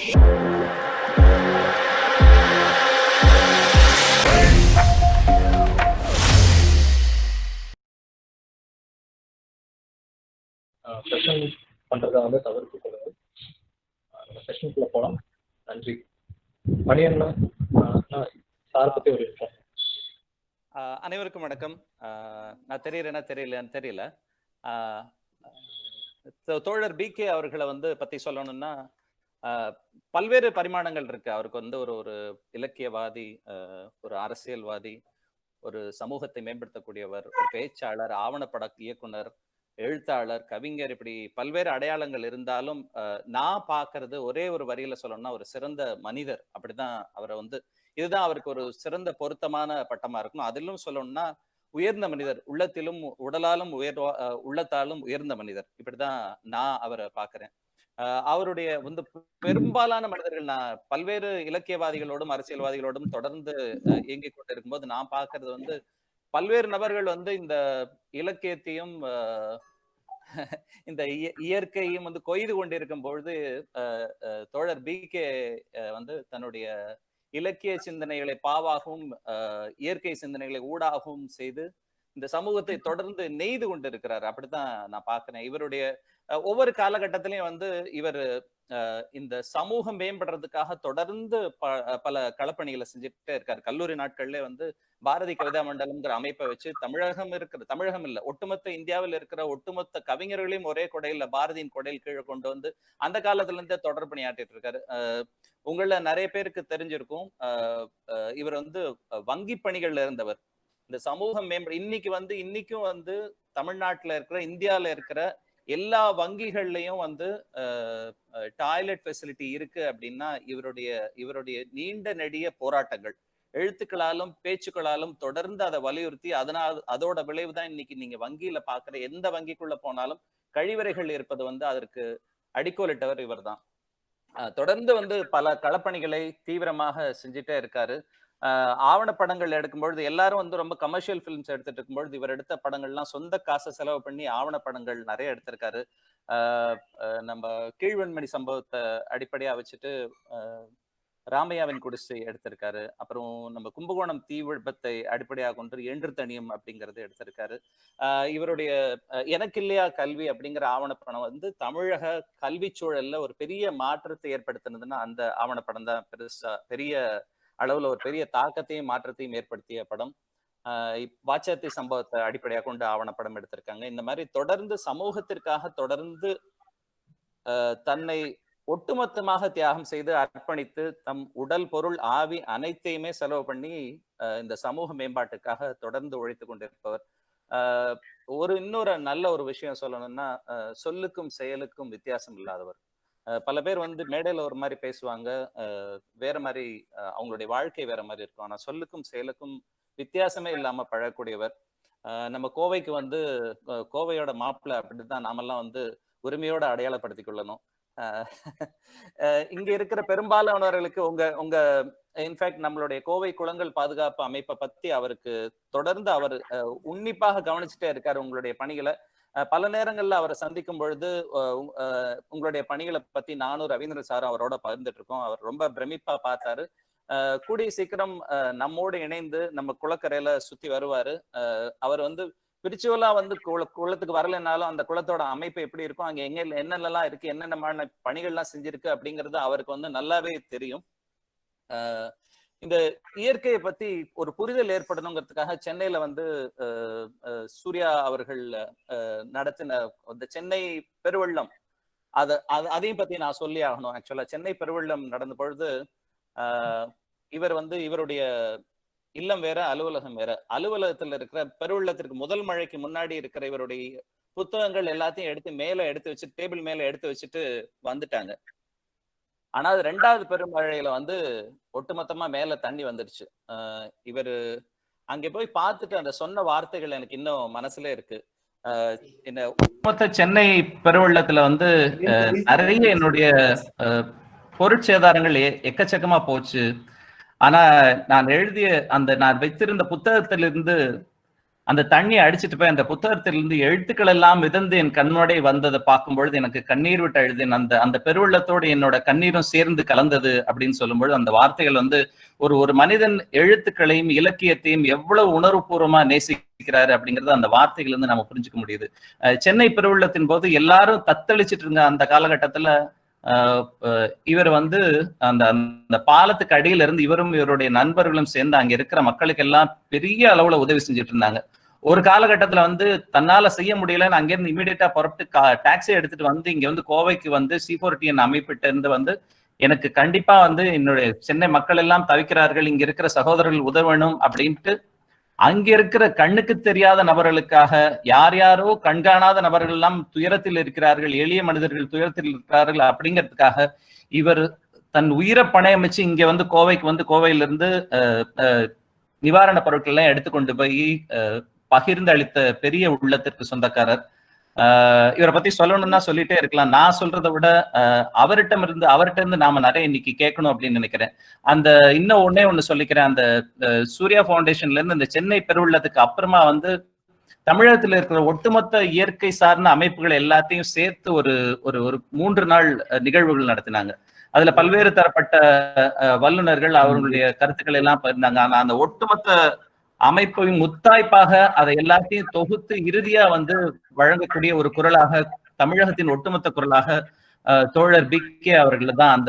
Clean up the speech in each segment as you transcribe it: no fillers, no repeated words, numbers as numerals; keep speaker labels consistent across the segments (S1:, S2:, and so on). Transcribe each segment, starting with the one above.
S1: Session பண்றதை வந்து தவிர்த்து கொள்ளுங்கள். செஷனுக்குள்ள போகலாம். நன்றி. மணியண்ணா சாரை பத்தி ஒரு விஷயம்.
S2: அனைவருக்கும் வணக்கம். நான் தெரியறேன்னா தெரியலன்னு தெரியல. தோழர் BK அவர்களை வந்து பத்தி சொல்லணும்னா பல்வேறு பரிமாணங்கள் இருக்கு. அவருக்கு வந்து ஒரு இலக்கியவாதி, ஒரு அரசியல்வாதி, ஒரு சமூகத்தை மேம்படுத்தக்கூடியவர், ஒரு பேச்சாளர், ஆவணப்பட இயக்குனர், எழுத்தாளர், கவிஞர், இப்படி பல்வேறு அடையாளங்கள் இருந்தாலும் நான் பாக்குறது ஒரே ஒரு வரியில சொல்லணும்னா ஒரு சிறந்த மனிதர். அப்படிதான் அவரை வந்து, இதுதான் அவருக்கு ஒரு சிறந்த பொருத்தமான பட்டமா இருக்கும். அதிலும் சொல்லணும்னா உயர்ந்த மனிதர், உள்ளத்திலும் உடலாலும் உள்ளத்தாலும் உயர்ந்த மனிதர். இப்படிதான் நான் அவரை பாக்குறேன். அவருடைய வந்து பெரும்பாலான மனிதர்கள், நான் பல்வேறு இலக்கியவாதிகளோடும் அரசியல்வாதிகளோடும் தொடர்ந்து இயங்கிக் கொண்டு இருக்கும்போது நான் பாக்குறது வந்து பல்வேறு நபர்கள் வந்து இந்த இலக்கியத்தையும் இந்த இயற்கையும் வந்து கொய்து கொண்டிருக்கும் பொழுது தோழர் BK வந்து தன்னுடைய இலக்கிய சிந்தனைகளை பாவாகவும் இயற்கை சிந்தனைகளை ஊடாகவும் செய்து இந்த சமூகத்தை தொடர்ந்து நெய்து கொண்டு இருக்கிறார். அப்படித்தான் நான் பாக்குறேன். இவருடைய ஒவ்வொரு காலகட்டத்திலையும் வந்து இவர் இந்த சமூகம் மேம்படுறதுக்காக தொடர்ந்து பல களப்பணிகளை செஞ்சுட்டே இருக்காரு. கல்லூரி நாட்கள்ல வந்து பாரதி கவிதா மண்டலம்ங்கிற அமைப்பை வச்சு தமிழகம் இல்ல, ஒட்டுமொத்த இந்தியாவில் இருக்கிற ஒட்டுமொத்த கவிஞர்களையும் ஒரே கொடையில, பாரதியின் கொடையில் கீழே கொண்டு வந்து அந்த காலத்துல இருந்தே தொடர் பணியாற்றிட்டு இருக்காரு. உங்கள நிறைய பேருக்கு தெரிஞ்சிருக்கும், இவர் வந்து வங்கி பணிகள்ல இருந்தவர். இந்த சமூகம் இன்னைக்கும் வந்து தமிழ்நாட்டுல இருக்கிற, இந்தியால இருக்கிற எல்லா வங்கிகள்லயும் வந்து டாய்லெட் ஃபெசிலிட்டி இருக்கு அப்படின்னா இவருடைய நீண்ட நெடிய போராட்டங்கள், எழுத்துக்களாலும் பேச்சுக்களாலும் தொடர்ந்து அதை வலியுறுத்தி, அதோட விளைவுதான் இன்னைக்கு நீங்க வங்கியில பாக்குற எந்த வங்கிக்குள்ள போனாலும் கழிவறைகள் இருப்பது வந்து அதற்கு அடிக்கோலிட்டவர் இவர் தான். தொடர்ந்து வந்து பல களப்பணிகளை தீவிரமாக செஞ்சுட்டே இருக்காரு. ஆவணப்படங்கள் எடுக்கும்பொழுது எல்லாரும் வந்து ரொம்ப கமர்ஷியல் பிலிம்ஸ் எடுத்துட்டு இருக்கும்பொழுது இவர் எடுத்த படங்கள்லாம் சொந்த காசை செலவு பண்ணி ஆவணப்படங்கள் நிறைய எடுத்திருக்காரு. நம்ம கீழ்வெண்மணி சம்பவத்தை அடிப்படையா வச்சுட்டு ராமையாவின் குடிசை எடுத்திருக்காரு. அப்புறம் நம்ம கும்பகோணம் தீ விபத்தை அடிப்படையாக கொண்டு என்று தனியம் அப்படிங்கறது எடுத்திருக்காரு. இவருடைய எனக்கு இல்லையா கல்வி அப்படிங்கிற ஆவணப்படம் வந்து தமிழக கல்வி சூழல்ல ஒரு பெரிய மாற்றத்தை ஏற்படுத்தினதுன்னா அந்த ஆவணப்படம் தான் பெரிய அளவுல ஒரு பெரிய தாக்கத்தையும் மாற்றத்தையும் ஏற்படுத்திய படம். வாச்சாத்தி சம்பவத்தை அடிப்படையாக கொண்டு ஆவணப்படம் எடுத்திருக்காங்க. இந்த மாதிரி தொடர்ந்து சமூகத்திற்காக தொடர்ந்து தன்னை ஒட்டுமொத்தமாக தியாகம் செய்து அர்ப்பணித்து தம் உடல், பொருள், ஆவி அனைத்தையுமே செலவு பண்ணி இந்த சமூக மேம்பாட்டுக்காக தொடர்ந்து உழைத்து கொண்டிருப்பவர். இன்னொரு நல்ல ஒரு விஷயம் சொல்லணும்னா, சொல்லுக்கும் செயலுக்கும் வித்தியாசம் இல்லாதவர். பல பேர் வந்து மேடையில ஒரு மாதிரி பேசுவாங்க, வேற மாதிரி அவங்களுடைய வாழ்க்கை வேற மாதிரி இருக்கும். ஆனா சொல்லுக்கும் செயலுக்கும் வித்தியாசமே இல்லாம பழகக்கூடியவர். நம்ம கோவைக்கு வந்து கோவையோட மாப்பிள்ளை அப்படிதான் நாமெல்லாம் வந்து உரிமையோட அடையாளப்படுத்திக் கொள்ளணும். இங்க இருக்கிற பெரும்பாலானவர்களுக்கு உங்க இன்ஃபேக்ட் நம்மளுடைய கோவை குளங்கள் பாதுகாப்பு அமைப்பை பத்தி அவருக்கு தொடர்ந்து அவர் உன்னிப்பாக கவனிச்சுட்டே இருக்காரு உங்களுடைய பணிகளை. பல நேரங்கள்ல அவரை சந்திக்கும் பொழுது உங்களுடைய பணிகளை பத்தி நானும் ரவீந்திரன் சாரும் அவரோட பகிர்ந்துட்டு இருக்கோம். அவர் ரொம்ப பிரமிப்பா பார்த்தாரு. கூடிய சீக்கிரம் நம்மோடு இணைந்து நம்ம குளக்கரையில சுத்தி வருவாரு. அவர் வந்து பிரிச்சுவலா வந்து குளத்துக்கு வரலைன்னாலும் அந்த குளத்தோட அமைப்பு எப்படி இருக்கும், அங்க என்னென்னலாம் இருக்கு, என்னென்ன பணிகள்லாம் செஞ்சிருக்கு அப்படிங்கிறது அவருக்கு வந்து நல்லாவே தெரியும். இந்த இயற்கையை பத்தி ஒரு புரிதல் ஏற்படணுங்கிறதுக்காக சென்னையில வந்து சூர்யா அவர்கள் நடத்தின இந்த சென்னை பெருவெள்ளம், அதையும் பத்தி நான் சொல்லி ஆகணும். ஆக்சுவலா சென்னை பெருவெள்ளம் நடந்த பொழுது இவர் வந்து இவருடைய இல்லம் வேற, அலுவலகம் வேற. அலுவலகத்துல இருக்கிற பெருவெள்ளத்திற்கு முதல் மழைக்கு முன்னாடி இருக்கிற இவருடைய புத்தகங்கள் எல்லாத்தையும் எடுத்து வச்சு டேபிள் மேல எடுத்து வச்சுட்டு வந்துட்டாங்க. ஆனா அது 2வது பெருமழையில வந்து ஒட்டுமொத்தமா மேல தண்ணி வந்துருச்சு. இவரு அங்க போய் பார்த்துட்டு அந்த சொன்ன வார்த்தைகள் எனக்கு இன்னும் மனசுல இருக்கு. இந்த ஒட்டுமொத்த சென்னை பெருவெள்ளத்துல வந்து நிறைய என்னுடைய பொருட்சேதாரங்கள் எக்கச்சக்கமா போச்சு. ஆனா நான் வைத்திருந்த புத்தகத்திலிருந்து அந்த தண்ணியை அடிச்சுட்டு போய் அந்த புத்தகத்திலிருந்து எழுத்துக்கள் எல்லாம் மிதந்து என் கண்ணோடே வந்ததை பார்க்கும்பொழுது எனக்கு கண்ணீர் விட்டு அழுதேன். அந்த பெருவெள்ளத்தோடு என்னோட கண்ணீரும் சேர்ந்து கலந்தது அப்படின்னு சொல்லும்பொழுது அந்த வார்த்தைகள் வந்து ஒரு மனிதன் எழுத்துக்களையும் இலக்கியத்தையும் எவ்வளவு உணர்வுபூர்வமா நேசிக்கிறாரு அப்படிங்கறது அந்த வார்த்தைகள் இருந்து நம்ம புரிஞ்சுக்க முடியுது. சென்னை பெருவெள்ளத்தின் போது எல்லாரும் தத்தளிச்சிட்டு இருந்த அந்த காலகட்டத்துல இவர் வந்து அந்த பாலத்துக்கு அடியில இருந்து இவரும் இவருடைய நண்பர்களும் சேர்ந்து அங்க இருக்கிற மக்களுக்கு எல்லாம் பெரிய அளவுல உதவி செஞ்சுட்டு இருந்தாங்க. ஒரு காலகட்டத்துல வந்து தன்னால செய்ய முடியலன்னு அங்கிருந்து இமீடியட்டா புறப்பட்டு டாக்ஸி எடுத்துட்டு வந்து இங்க வந்து கோவைக்கு வந்து C4TN அமைப்பிட்ட இருந்து வந்து எனக்கு கண்டிப்பா வந்து என்னுடைய சென்னை மக்கள் எல்லாம் தவிக்கிறார்கள், இங்க இருக்கிற சகோதரர்கள் உதவணும் அப்படின்ட்டு அங்க இருக்கிற கண்ணுக்கு தெரியாத நபர்களுக்காக யார் யாரோ கண்காணாத நபர்கள் எல்லாம் துயரத்தில் இருக்கிறார்கள், எளிய மனிதர்கள் துயரத்தில் இருக்கிறார்கள் அப்படிங்கிறதுக்காக இவர் தன் உயிரை பணையமைச்சு இங்க வந்து கோவைக்கு வந்து கோவையிலிருந்து நிவாரண பொருட்கள் எல்லாம் எடுத்துக்கொண்டு போய் பகிர்ந்து அளித்த பெரிய உள்ளத்திற்கு சொந்தக்காரர். இவரை பத்தி சொல்லணும்னா சொல்லிட்டே இருக்கலாம். நான் சொல்றதை விட அவர்கிட்ட இருந்து நாம நிறைய இன்னைக்கு கேட்கணும் அப்படின்னு நினைக்கிறேன். அந்த இன்னும் ஒண்ணு சொல்லிக்கிறேன். அந்த சூர்யா ஃபவுண்டேஷன்ல இருந்து இந்த சென்னை பெருவெள்ளத்துக்கு அப்புறமா வந்து தமிழகத்துல இருக்கிற ஒட்டுமொத்த இயற்கை சார்ந்த அமைப்புகள் எல்லாத்தையும் சேர்த்து ஒரு 3 நாள் நிகழ்வுகள் நடத்தினாங்க. அதுல பல்வேறு தரப்பட்ட வல்லுநர்கள் அவர்களுடைய கருத்துக்களை எல்லாம் பகிர்ந்தாங்க. அந்த ஒட்டுமொத்த அமைப்பையும் முத்தாய்ப்பாக அதை எல்லாத்தையும் தொகுத்து இறுதியா வந்து வழங்கக்கூடிய ஒரு குரலாக, தமிழகத்தின் ஒட்டுமொத்த குரலாக தோழர் BK அவர்கள் தான்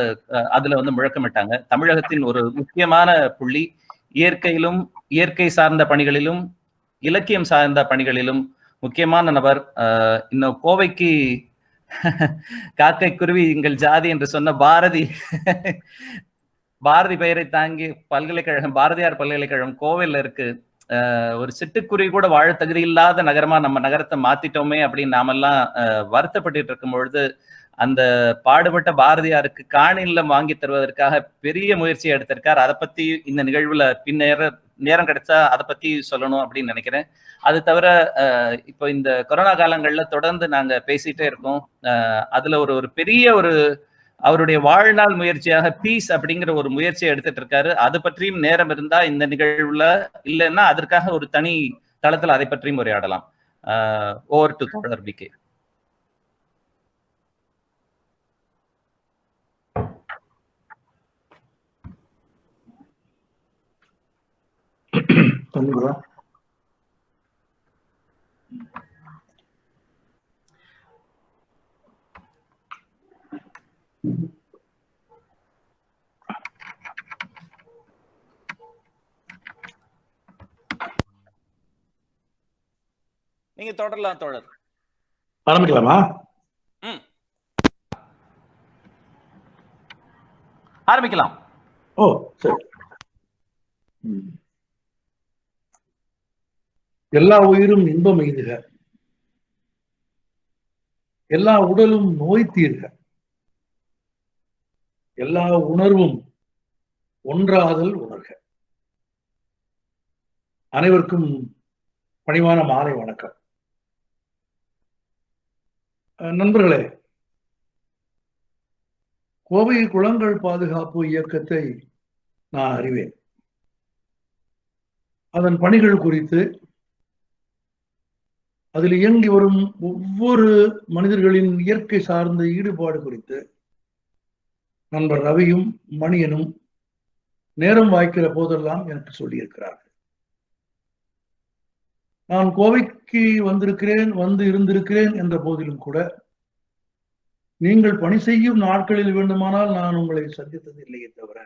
S2: அதுல வந்து முழக்கமிட்டாங்க. தமிழகத்தின் ஒரு முக்கியமான புள்ளி, இயற்கையிலும் இயற்கை சார்ந்த பணிகளிலும் இலக்கியம் சார்ந்த பணிகளிலும் முக்கியமான நபர். இன்னும் கோவைக்கு காக்கை குருவி எங்கள் ஜாதி என்று சொன்ன பாரதி பெயரை தாங்கி பல்கலைக்கழகம், பாரதியார் பல்கலைக்கழகம் கோவையில இருக்கு. ஒரு சிட்டுக்குருவி கூட வாழ தகுதி இல்லாத நகரமா நம்ம நகரத்தை மாத்திட்டோமே அப்படின்னு நாமெல்லாம் வருத்தப்பட்டு இருக்கும் பொழுது அந்த பாடுபட்ட பாரதியாருக்கு காணி இல்லம் வாங்கி தருவதற்காக பெரிய முயற்சியை எடுத்திருக்கார். அதை பத்தி இந்த நிகழ்வுல நேரம் கிடைச்சா அதை பத்தி சொல்லணும் அப்படின்னு நினைக்கிறேன். அது தவிர இப்போ இந்த கொரோனா காலங்கள்ல தொடர்ந்து நாங்க பேசிட்டே இருக்கோம். அதுல ஒரு பெரிய அவருடைய வாழ்நாள் முயற்சியாக பீஸ் அப்படிங்கிற ஒரு முயற்சியை எடுத்துட்டு இருக்காரு. அது பற்றியும் நேரம் இருந்தா இந்த நிகழ்வுல, இல்லைன்னா அதற்காக ஒரு தனி தளத்துல அதை பற்றியும் உரையாடலாம். ஓவர் டு தோழர் BK. நீங்க தொடரலாம் தோழர்.
S3: ஆரம்பிக்கலாமா?
S2: ஆரம்பிக்கலாம்.
S3: ஓ சரி. எல்லா உயிரும் இன்பம் எய்துக, எல்லா உடலும் நோய் தீர்க, எல்லா உணர்வும் ஒன்றாதல் உணர்க. அனைவருக்கும் பணிவான மாலை வணக்கம். நண்பர்களே, கோவை குளங்கள் பாதுகாப்பு இயக்கத்தை நான் அறிவேன். அதன் பணிகள் குறித்து, அதில் இயங்கி வரும் ஒவ்வொரு மனிதர்களின் இயற்கை சார்ந்த ஈடுபாடு குறித்து நண்பர் ரவியும் மணியனும் நேரம் வாய்க்கிற போதெல்லாம் எனக்கு சொல்லியிருக்கிறார்கள். நான் கோவைக்கு வந்து இருந்திருக்கிறேன் என்ற போதிலும் கூட, நீங்கள் பணி செய்யும் நாட்களில் வேண்டுமானால் நான் உங்களை சந்தித்தது இல்லையே தவிர,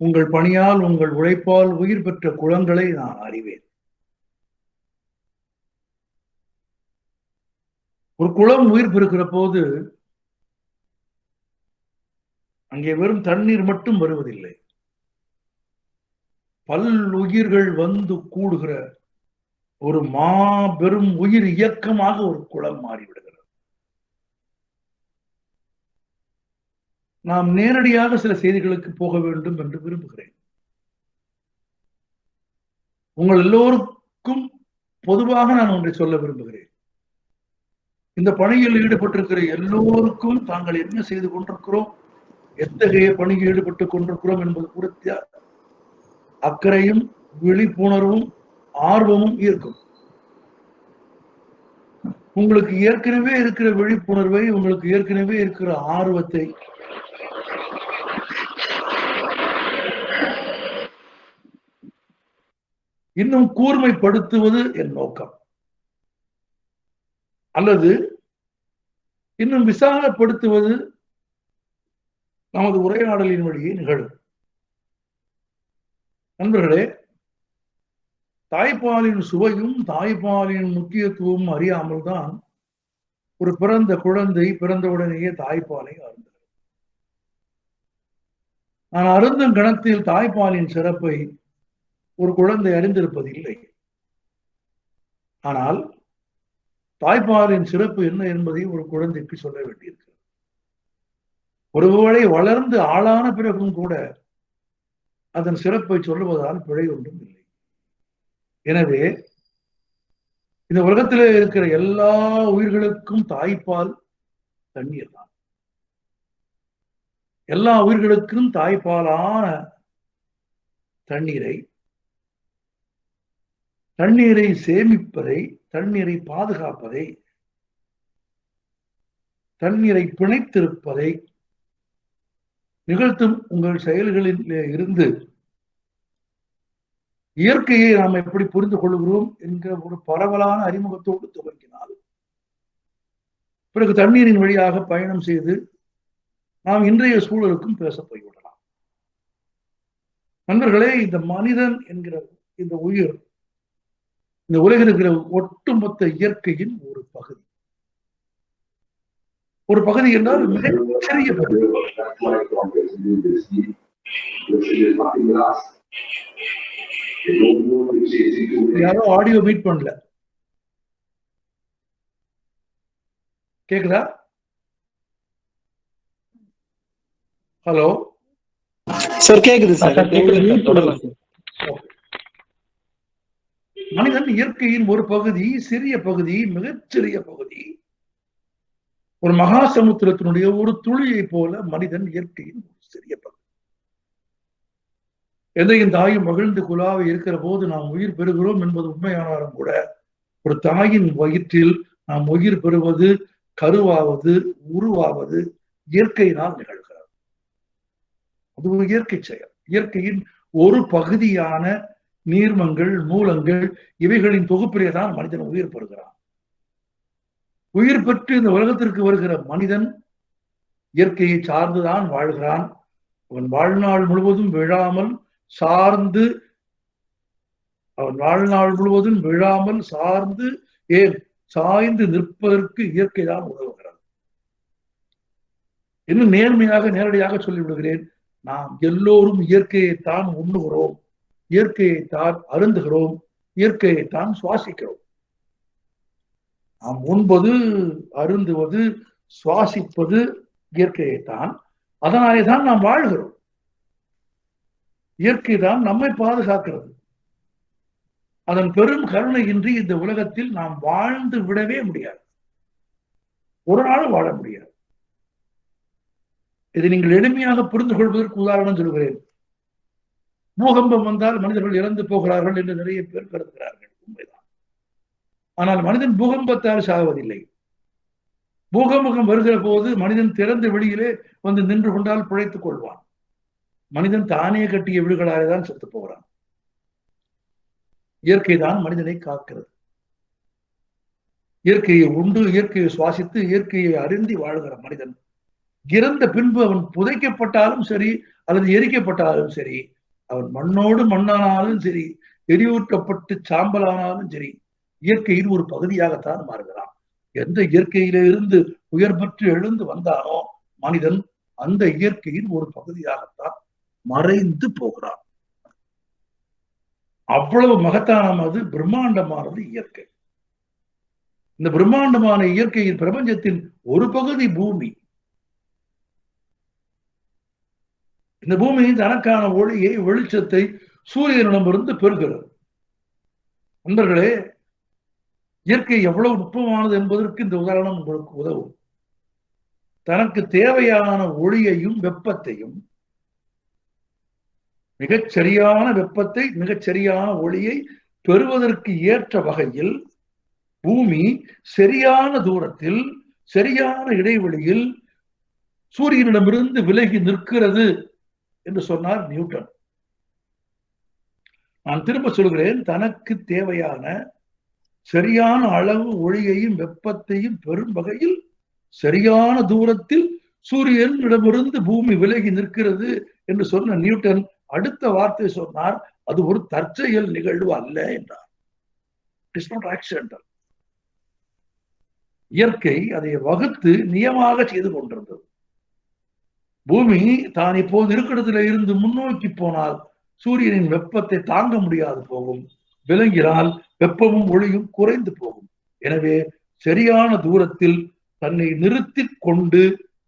S3: உங்கள் பணியால், உங்கள் உழைப்பால் உயிர் பெற்ற குளங்களை நான் அறிவேன். ஒரு குளம் உயிர் பெறுகிற போது அங்கே வெறும் தண்ணீர் மட்டும் வருவதில்லை, பல் உயிர்கள் வந்து கூடுகிற ஒரு மாபெரும் உயிர் இயக்கமாக ஒரு குளம் மாறிவிடுகிறது. நாம் நேரடியாக சில செய்திகளுக்கு போக வேண்டும் என்று விரும்புகிறேன். உங்கள் எல்லோருக்கும் பொதுவாக நான் ஒன்றை சொல்ல விரும்புகிறேன். இந்த பணியில் ஈடுபட்டிருக்கிற எல்லோருக்கும் தாங்கள் என்ன செய்து கொண்டிருக்கிறோம், எத்தகைய பணியில் ஈடுபட்டுக் கொண்டிருக்கிறோம் என்பது குறித்த அக்கறையும் விழிப்புணர்வும் ஆர்வமும் ஈர்க்கும். உங்களுக்கு ஏற்கனவே இருக்கிற விழிப்புணர்வை, உங்களுக்கு ஏற்கனவே இருக்கிற ஆர்வத்தை இன்னும் கூர்மைப்படுத்துவது என் நோக்கம். அல்லது இன்னும் விசாலப்படுத்துவது நமது உரையாடலின் வழியே நிகழும். நண்பர்களே, தாய்ப்பாலின் சுவையும் தாய்ப்பாலின் முக்கியத்துவம் அறியாமல் தான் ஒரு பிறந்த குழந்தை பிறந்தவுடனேயே தாய்ப்பாலை அருந்துகிறது. நான் அருந்தும் கணத்தில் தாய்ப்பாலின் சிறப்பை ஒரு குழந்தை அறிந்திருப்பதில்லை. ஆனால் தாய்ப்பாலின் சிறப்பு என்ன என்பதை ஒரு குழந்தைக்கு சொல்ல வேண்டியிருக்கிறது. ஒருவேளை வளர்ந்து ஆளான பிறகும் கூட அதன் சிறப்பை சொல்லுவதால் பிழை ஒன்றும் இல்லை. எனவே இந்த உலகத்திலே இருக்கிற எல்லா உயிர்களுக்கும் தாய்ப்பால் தண்ணீர் தான். எல்லா உயிர்களுக்கும் தாய்ப்பாலான தண்ணீரை சேமிப்பதை, தண்ணீரை பாதுகாப்பதை, தண்ணீரை பிணைத்திருப்பதை நிகழ்த்தும் உங்கள் செயல்களில் இருந்து இயற்கையை நாம் எப்படி புரிந்து கொள்கிறோம் என்கிற ஒரு பரவலான அறிமுகத்தோடு துவங்கினால் பிறகு தண்ணீரின் வழியாக பயணம் செய்து நாம் இன்றைய சூழலுக்கும் பேச போய்விடலாம். நண்பர்களே, இந்த மனிதன் என்கிற இந்த உயிர் இந்த உலகில் இருக்கிற ஒட்டுமொத்த இயற்கையின் ஒரு பகுதி. ஒரு பகுதி என்றால் மிகச்சிறிய பகுதி. யாரோ ஆடியோ மீட் பண்ணல, கேக்குதா? ஹலோ
S4: சார், கேக்குது சார்.
S3: மனிதன் இயற்கையின் ஒரு பகுதி, சிறிய பகுதி, மிகச்சிறிய பகுதி. ஒரு மகா சமுத்திரத்தினுடைய ஒரு துளியை போல மனிதன் இயற்கையின் ஒரு சிறிய பகுதி. எதையும் தாயும் மகிழ்ந்து குலாவை இருக்கிற போது நாம் உயிர் பெறுகிறோம் என்பது உண்மையானாலும் கூட ஒரு தாயின் வயிற்றில் நாம் உயிர் பெறுவது, கருவாவது, உருவாவது இயற்கையினால் நிகழ்கிறது. அது ஒரு இயற்கை செயல். இயற்கையின் ஒரு பகுதியான நீர்மங்கள், மூலங்கள், இவைகளின் தொகுப்பிலே தான் மனிதன் உயிர் பெறுகிறான். உயிர் பெற்று இந்த உலகத்திற்கு வருகிற மனிதன் இயற்கையை சார்ந்துதான் வாழ்கிறான். அவன் வாழ்நாள் முழுவதும் விழாமல் சார்ந்து, ஏன் சாய்ந்து நிற்பதற்கு இயற்கை தான் உதவுகிறது. இன்னும் நேரடியாக சொல்லிவிடுகிறேன், நாம் எல்லோரும் இயற்கையைத்தான் உண்ணுகிறோம், இயற்கையைத்தான் அருந்துகிறோம், இயற்கையைத்தான் சுவாசிக்கிறோம். நாம் உண்பது, அருந்துவது, சுவாசிப்பது இயற்கையைத்தான். அதனாலே தான் நாம் வாழ்கிறோம். இயற்கை தான் நம்மை பாதுகாக்கிறது. அதன் பெரும் கருணையின்றி இந்த உலகத்தில் நாம் வாழ்ந்து விடவே முடியாது. ஒரு நாளும் வாழ முடியாது. இதை நீங்கள் எளிமையாக புரிந்து கொள்வதற்கு உதாரணம் சொல்கிறேன். பூகம்பம் வந்தால் மனிதர்கள் இறந்து போகிறார்கள் என்று நிறைய பேர் கருதுகிறார்கள். உண்மைதான். ஆனால் மனிதன் பூகம்பத்தால் சாவதில்லை. பூகம்பம் வருகிற போது மனிதன் திறந்த வெளியிலே வந்து நின்று கொண்டால் பிழைத்துக் கொள்வான். மனிதன் தானே கட்டிய வீடுகளாலே தான் செத்து போகிறான். இயற்கை தான் மனிதனை காக்கிறது. இயற்கையை உண்டு, இயற்கையை சுவாசித்து, இயற்கையை அருந்தி வாழ்கிற மனிதன் இறந்த பின்பு அவன் புதைக்கப்பட்டாலும் சரி அல்லது எரிக்கப்பட்டாலும் சரி, அவன் மண்ணோடு மண்ணானாலும் சரி, எரியூற்றப்பட்டு சாம்பலானாலும் சரி, இயற்கையின் ஒரு பகுதியாகத்தான் மாறுகிறான். எந்த இயற்கையில இருந்து உயர் பெற்று எழுந்து வந்தானோ மனிதன் அந்த இயற்கையின் ஒரு பகுதியாகத்தான் மறைந்து போகிறான். அவ்வளவு மகத்தானது, பிரம்மாண்டமானது இயற்கை. இந்த பிரம்மாண்டமான இயற்கையின் பிரபஞ்சத்தின் ஒரு பகுதி பூமி. இந்த பூமி தனக்கான ஒளியை, வெளிச்சத்தை சூரியனிடமிருந்து பெறுகிறது. நண்பர்களே, இயற்கை எவ்வளவு நுட்பமானது என்பதற்கு இந்த உதாரணம் உங்களுக்கு உதவும். தனக்கு தேவையான ஒளியையும் வெப்பத்தையும், மிகச்சரியான வெப்பத்தை, மிகச்சரியான ஒளியை பெறுவதற்கு ஏற்ற வகையில் பூமி சரியான தூரத்தில் சரியான இடைவெளியில் சூரியனிடமிருந்து விலகி நிற்கிறது என்று சொன்னார் நியூட்டன். நான் திரும்ப சொல்கிறேன், தனக்கு தேவையான சரியான அளவு ஒளியையும் வெப்பத்தையும் பெறும் வகையில் சரியான தூரத்தில் சூரியனிடமிருந்து பூமி விலகி நிற்கிறது என்று சொன்ன நியூட்டன் அடுத்த வார்த்தை சொன்னார், அது ஒரு தற்செயல் நிகழ்வு அல்ல என்றார். It's not accidental. இயற்கை அதை வகுத்து நியமாக செய்து கொண்டிருந்தது. பூமி தான் இப்போது இருக்கிறதுல இருந்து முன்னோக்கி போனால் சூரியனின் வெப்பத்தை தாங்க முடியாது போகும், விலங்கினால் வெப்பமும் ஒளியும் குறைந்து போகும். எனவே சரியான தூரத்தில் தன்னை நிறுத்தி கொண்டு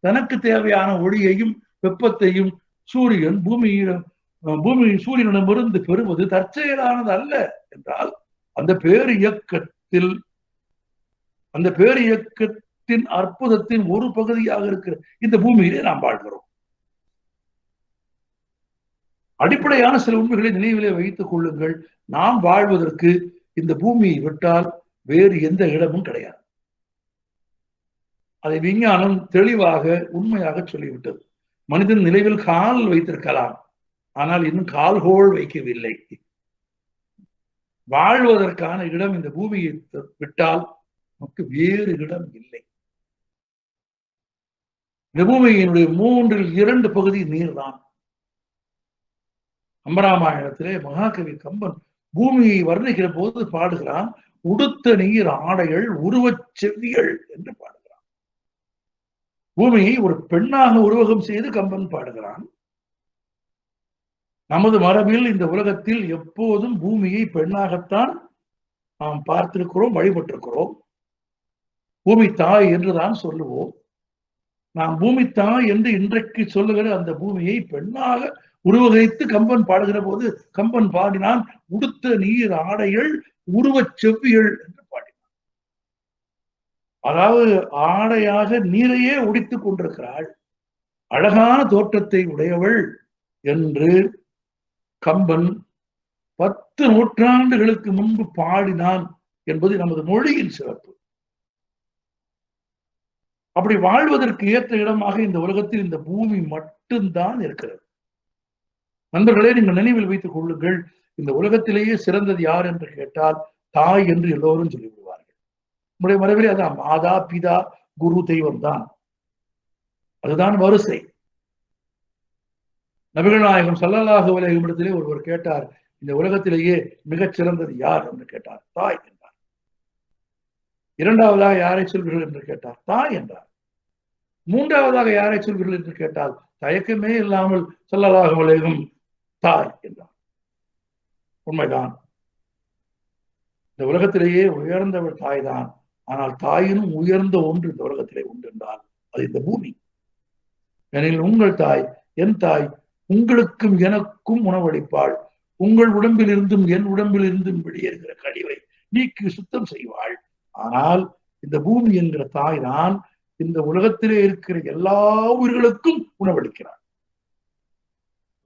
S3: தனக்கு தேவையான ஒளியையும் வெப்பத்தையும் சூரியனிடமிருந்து பெறுவது தற்செயலானது அல்ல என்றால், அந்த பேரியக்கத்தின் அற்புதத்தின் ஒரு பகுதியாக இருக்கிற இந்த பூமியிலே நாம் வாழ்கிறோம். அடிப்படையான சில உண்மைகளை நினைவிலே வைத்துக் கொள்ளுங்கள். நாம் வாழ்வதற்கு இந்த பூமியை விட்டால் வேறு எந்த இடமும் கிடையாது. அதை விஞ்ஞானம் தெளிவாக உண்மையாக சொல்லிவிட்டது. மனிதன் நிலவில் கால் வைத்திருக்கலாம், ஆனால் இன்னும் கால்கோள் வைக்கவில்லை. வாழ்வதற்கான இடம் இந்த பூமியை விட்டால் நமக்கு வேறு இடம் இல்லை. இந்த பூமியினுடைய 3/2 பகுதி நீர்தான். கம்பராமாயணத்திலே மகாகவி கம்பன் பூமியை வர்ணிக்கிற போது பாடுகிறான், உடுத்த நீர் ஆடைகள் உருவச் செவ்விகள் என்று பாடுகிறான். பூமியை ஒரு பெண்ணாக உருவகம் செய்து கம்பன் பாடுகிறான். நமது மரபில் இந்த உலகத்தில் எப்போதும் பூமியை பெண்ணாகத்தான் நாம் பார்த்திருக்கிறோம், வழிபட்டிருக்கிறோம். பூமி தாய் என்றுதான் சொல்லுவோம். நாம் பூமி தாய் என்று இன்றைக்கு சொல்லுகிற அந்த பூமியை பெண்ணாக உருவகித்து கம்பன் பாடுகிற போது கம்பன் பாடினான், உடுத்த நீர் ஆடைகள் உருவச் செவ்விகள் என்று பாடினான். அதாவது ஆடையாக நீரையே உடித்துக் கொண்டிருக்கிறாள், அழகான தோற்றத்தை உடையவள் என்று கம்பன் 10 நூற்றாண்டுகளுக்கு முன்பு பாடினான் என்பது நமது மொழியின் சிறப்பு. அப்படி வாழ்வதற்கு ஏற்ற இடமாக இந்த உலகத்தில் இந்த பூமி மட்டும்தான் இருக்கிறது. நண்பர்களே, நீங்கள் நினைவில் வைத்துக் கொள்ளுங்கள், இந்த உலகத்திலேயே சிறந்தது யார் என்று கேட்டால் தாய் என்று எல்லோரும் சொல்லிவிடுவார்கள். நம்முடைய மரபிலே அதான் மாதா பிதா குரு தெய்வம் தான், அதுதான் வரிசை. நபிகள் நாயகம் ஸல்லல்லாஹு அலைஹி வஸல்லம் ஒருவர் கேட்டார், இந்த உலகத்திலேயே மிகச் சிறந்தது யார் என்று கேட்டார். தாய் என்றார். இரண்டாவதாக யாரை சொல்வீர்கள் என்று கேட்டார். தாய் என்றார். மூன்றாவதாக யாரை சொல்வீர்கள் என்று கேட்டால் தயக்கமே இல்லாமல் ஸல்லல்லாஹு அலைஹி வஸல்லம் தாய் என்றார். உண்மைதான், இந்த உலகத்திலேயே உயர்ந்தவர் தாய் தான். ஆனால் தாயினும் உயர்ந்த ஒன்று இந்த உலகத்திலே உண்டு என்றால் அது இந்த பூமி. எனில் உங்கள் தாய், என் தாய், உங்களுக்கும் எனக்கும் உணவளிப்பாள். உங்கள் உடம்பில் இருந்தும் என் உடம்பில் இருந்தும் வெளியேறுகிற கழிவை நீக்கி சுத்தம் செய்வாள். ஆனால் இந்த பூமி என்கிற தாய் தான் இந்த உலகத்திலே இருக்கிற எல்லா உயிர்களுக்கும் உணவளிக்கிறார்.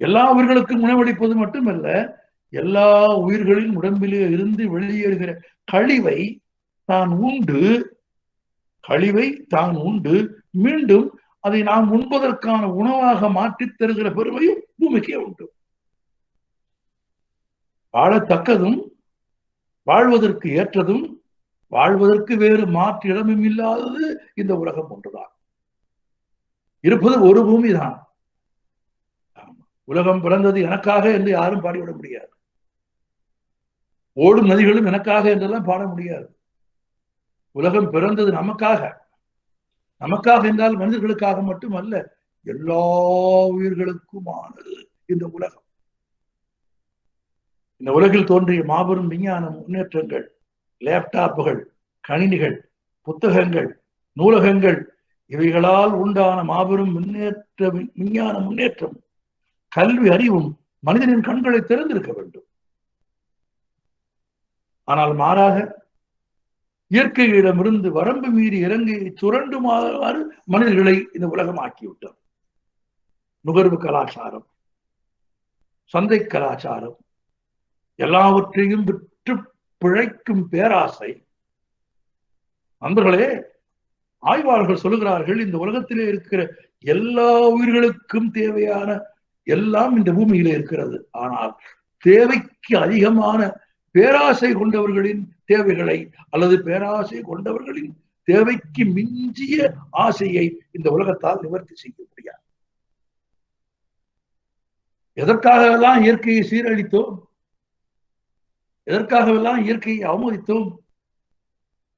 S3: எல்லா உயிர்களுக்கும் உணவளிப்பது மட்டுமல்ல, எல்லா உயிர்களின் உடம்பிலே இருந்து வெளியேறுகிற கழிவை தான் உண்டு மீண்டும் அதை நாம் உண்பதற்கான உணவாக மாற்றித் தருகிற பெருமையும் பூமிக்கே உண்டு. வாழத்தக்கதும் வாழ்வதற்கு ஏற்றதும் வாழ்வதற்கு வேறு மாற்று இடமும் இல்லாதது இந்த உலகம் ஒன்றுதான். இருப்பது ஒரு பூமி தான். உலகம் பிறந்தது எனக்காக என்று யாரும் பாடிவிட முடியாது. ஓடும் நதிகளும் எனக்காக என்றெல்லாம் பாட முடியாது. உலகம் பிறந்தது நமக்காக. நமக்காக என்றால் மனிதர்களுக்காக மட்டுமல்ல, எல்லா உயிர்களுக்குமானது இந்த உலகம். இந்த உலகில் தோன்றிய மாபெரும் விஞ்ஞான முன்னேற்றங்கள், லேப்டாப்புகள், கணினிகள், புத்தகங்கள், நூலகங்கள், இவைகளால் உண்டான மாபெரும் விஞ்ஞான முன்னேற்றம், கல்வி அறிவும் மனிதனின் கண்களை திறந்திருக்க வேண்டும். ஆனால் மாறாக இயற்கையிடமிருந்து வரம்பு மீறி இறங்கையை சுரண்டுமாறு மனிதர்களை இந்த உலகம் ஆக்கிவிட்டது. நுகர்வு கலாச்சாரம், சந்தை கலாச்சாரம், எல்லாவற்றையும் பெற்று பிழைக்கும் பேராசை. நண்பர்களே, ஆய்வாளர்கள் சொல்லுகிறார்கள், இந்த உலகத்திலே இருக்கிற எல்லா உயிர்களுக்கும் தேவையான எல்லாம் இந்த பூமியிலே இருக்கிறது. ஆனால் தேவைக்கு அதிகமான பேராசை கொண்டவர்களின் தேவைகளை அல்லது பேராசை கொண்டவர்களின் தேவைக்கு மிஞ்சிய ஆசையை இந்த உலகத்தால் நிவர்த்தி செய்ய முடியாது. எதற்காகவெல்லாம் இயற்கையை சீரழித்தோம்? எதற்காகவெல்லாம் இயற்கையை அவமதித்தோம்?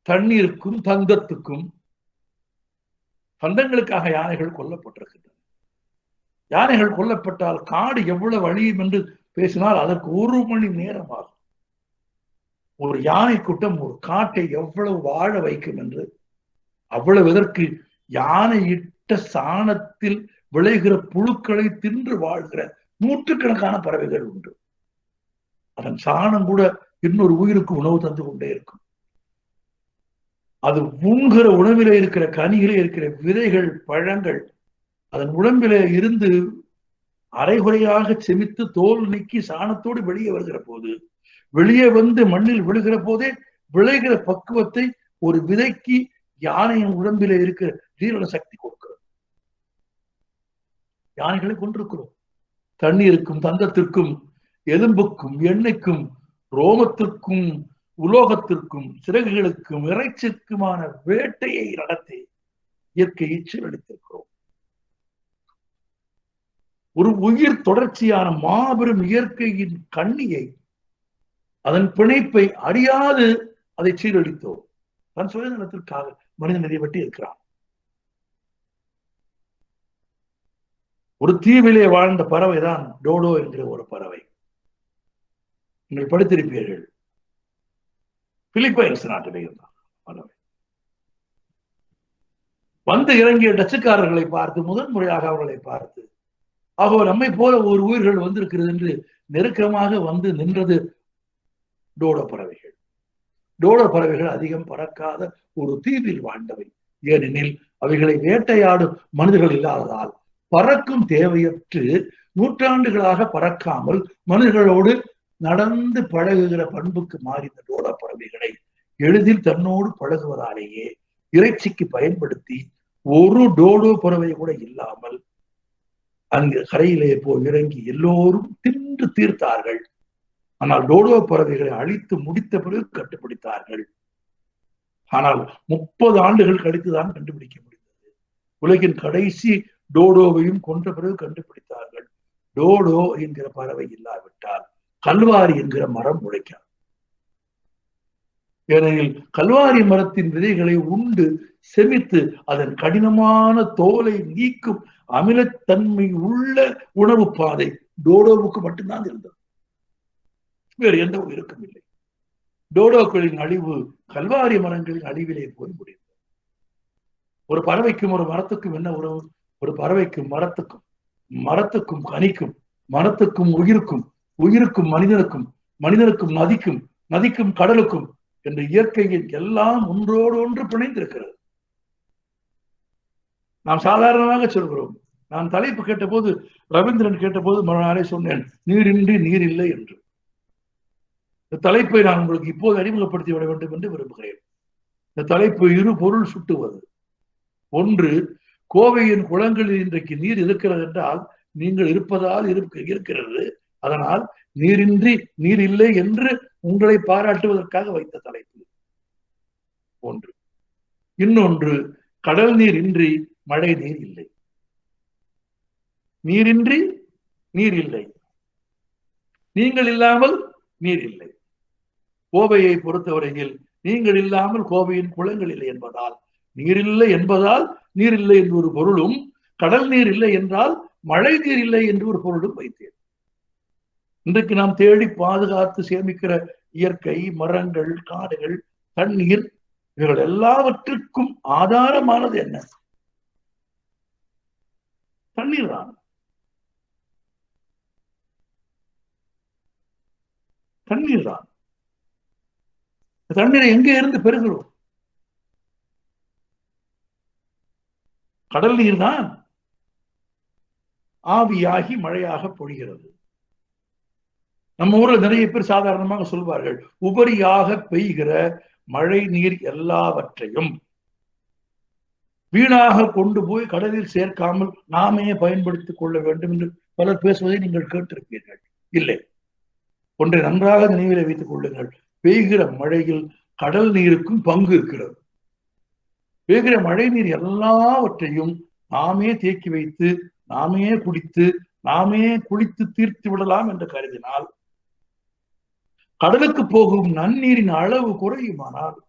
S3: தண்ணீருக்கும் தங்கத்துக்கும். தந்தங்களுக்காக யானைகள் கொல்லப்பட்டிருக்கின்றன. யானைகள் கொல்லப்பட்டால் காடு எவ்வளவு அழியும் என்று பேசினால் அதற்கு 1 மணி நேரம் ஆகும். ஒரு யானை கூட்டம் ஒரு காட்டை எவ்வளவு வாழ வைக்கும் என்று, அவ்வளவு இதற்கு யானை இட்ட சாணத்தில் விளைகிற புழுக்களை தின்று வாழ்கிற நூற்றுக்கணக்கான பறவைகள் உண்டு. அதன் சாணம் கூட இன்னொரு உயிருக்கு உணவு தந்து கொண்டே இருக்கும். அது உண்கிற உணவிலே இருக்கிற கனிகளே இருக்கிற விதைகள், பழங்கள் அதன் உடம்பிலே இருந்து அரைகுறையாக செமித்து தோல் நீக்கி சாணத்தோடு வெளியே வருகிற போது, வெளியே வந்து மண்ணில் விழுகிற போதே விளைகிற பக்குவத்தை ஒரு விதைக்கு யானையின் உடம்பிலே இருக்கிற ஜீரண சக்தி கொடுக்கிறது. யானைகளை கொண்டிருக்கிறோம். தண்ணீருக்கும் தங்கத்திற்கும் எலும்புக்கும் எண்ணெய்க்கும் ரோமத்திற்கும் உலோகத்திற்கும் சிறகுகளுக்கும் இறைச்சிற்குமான வேட்டையை நடத்தி இயற்கையை சீரழித்திருக்கிறோம். ஒரு உயிர் தொடர்ச்சியான மாபெரும் இயற்கையின் கண்ணியை, அதன் பிணைப்பை அறியாது அதை சீரழித்தோம். தன் சுயநலத்திற்காக மனிதன் இதை வெட்டி இருக்கிறான். ஒரு தீவிலே வாழ்ந்த பறவைதான் டோடோ என்கிற ஒரு பறவை. நீங்கள் படித்திருப்பீர்கள். பிலிப்பைன்ஸ் நாட்டிலே இருந்தார் பறவை. வந்து இறங்கிய டச்சுக்காரர்களை பார்த்து, முதன்முறையாக அவர்களை பார்த்து, ஆகோ நம்மை போல ஒரு உயிர்கள் வந்திருக்கிறது என்று நெருக்கமாக வந்து நின்றது டோடோ பறவைகள். டோடோ பறவைகள் அதிகம் பறக்காத ஒரு தீவில் வாழ்ந்தவை. ஏனெனில் அவைகளை வேட்டையாடும் மனிதர்கள் இல்லாததால் பறக்கும் தேவையற்று நூற்றாண்டுகளாக பறக்காமல் மனிதர்களோடு நடந்து பழகுகிற பண்புக்கு மாறின டோடோ பறவைகளை எளிதில் தன்னோடு பழகுவதாலேயே இறைச்சிக்கு பயன்படுத்தி ஒரு டோடோ பறவை கூட இல்லாமல் அங்கு கரையிலே போய் இறங்கி எல்லோரும் தின்று தீர்த்தார்கள். ஆனால் டோடோ பறவைகளை அழித்து முடித்த பிறகு கண்டுபிடித்தார்கள். ஆனால் 30 ஆண்டுகள் கழித்துதான் கண்டுபிடிக்க முடிந்தது. உலகின் கடைசி டோடோவையும் கொன்ற பிறகு கண்டுபிடித்தார்கள். டோடோ என்கிற பறவை இல்லாவிட்டால் கல்வாரி என்கிற மரம் முளைக்காது. ஏனெனில் கல்வாரி மரத்தின் விதைகளை உண்டு செமித்து அதன் கடினமான தோலை நீக்கும் அமிலத்தன்மை உள்ள உணவு பாதை டோடோவுக்கு மட்டும்தான் இருந்தது. வேறு எந்த உயிருக்கும் இல்லை. டோடோக்களின் அழிவு கல்வாரி மரங்களின் அழிவிலே போய் முடிந்தது. ஒரு பறவைக்கும் ஒரு மரத்துக்கும் என்ன உறவு? ஒரு பறவைக்கும் மரத்துக்கும், மரத்துக்கும் கனிக்கும், மரத்துக்கும் உயிருக்கும், உயிருக்கும் மனிதனுக்கும், மனிதனுக்கும் நதிக்கும், நதிக்கும் கடலுக்கும் என்று இயற்கையின் எல்லாம் ஒன்றோடு ஒன்று பிணைந்திருக்கிறது. நாம் சாதாரணமாக சொல்கிறோம். நான் தலைப்பு கேட்டபோது, ரவீந்திரன் கேட்டபோது மறுநாளே சொன்னேன், நீரின்றி நீர் இல்லை என்று. இந்த தலைப்பை நான் உங்களுக்கு இப்போது அறிமுகப்படுத்தி விட வேண்டும் என்று விரும்புகிறேன். இந்த தலைப்பு 2 பொருள் சுட்டுவது. ஒன்று, கோவையின் குளங்களில் இன்றைக்கு நீர் இருக்கிறது என்றால் நீங்கள் இருப்பதால் இருக்கிறது, அதனால் நீரின்றி நீர் இல்லை என்று உங்களை பாராட்டுவதற்காக வைத்த தலைப்பு ஒன்று. இன்னொன்று, கடல் நீர் இன்றி மழை நீர் இல்லை. நீரின்றி நீர் இல்லை, நீங்கள் இல்லாமல் நீர் இல்லை. கோவையை பொறுத்தவரையில் நீங்கள் இல்லாமல் கோவையின் குளங்கள் இல்லை என்பதால் நீரில்லை என்பதால் நீர் இல்லை என்று ஒரு பொருளும், கடல் நீர் இல்லை என்றால் மழை நீர் இல்லை என்று ஒரு பொருளும் வைத்தேன். இன்றைக்கு நாம் தேடி பாதுகாத்து சேமிக்கிற இயற்கை, மரங்கள், காடுகள், தண்ணீர், இவர்கள் எல்லாவற்றுக்கும் ஆதாரமானது என்ன? தண்ணீர் தான். தண்ணீர் தான். தண்ணீரை எங்கே இருந்து பெறுகிறோம்? கடல் நீர் தான் ஆவியாகி மழையாக பொழிகிறது. நம்ம ஊர்ல நிறைய பேர் சாதாரணமாக சொல்வார்கள், உபரியாக பெய்கிற மழை நீர் எல்லாவற்றையும் வீணாக கொண்டு போய் கடலில் சேர்க்காமல் நாமே பயன்படுத்திக் கொள்ள வேண்டும் என்று பலர் பேசுவதை நீங்கள் கேட்டிருப்பீர்கள். இல்லை, ஒன்றை நன்றாக நினைவில் வைத்துக் கொள்ளுங்கள். பெய்கிற மழையில் கடல் நீருக்கும் பங்கு இருக்கிறது. பெய்கிற மழை நீர் எல்லாவற்றையும் நாமே தேக்கி வைத்து, நாமே குடித்து, நாமே குளித்து தீர்த்து விடலாம் என்று கருதினால், கடலுக்கு போகும் நன்னீரின் அளவு குறையுமானால்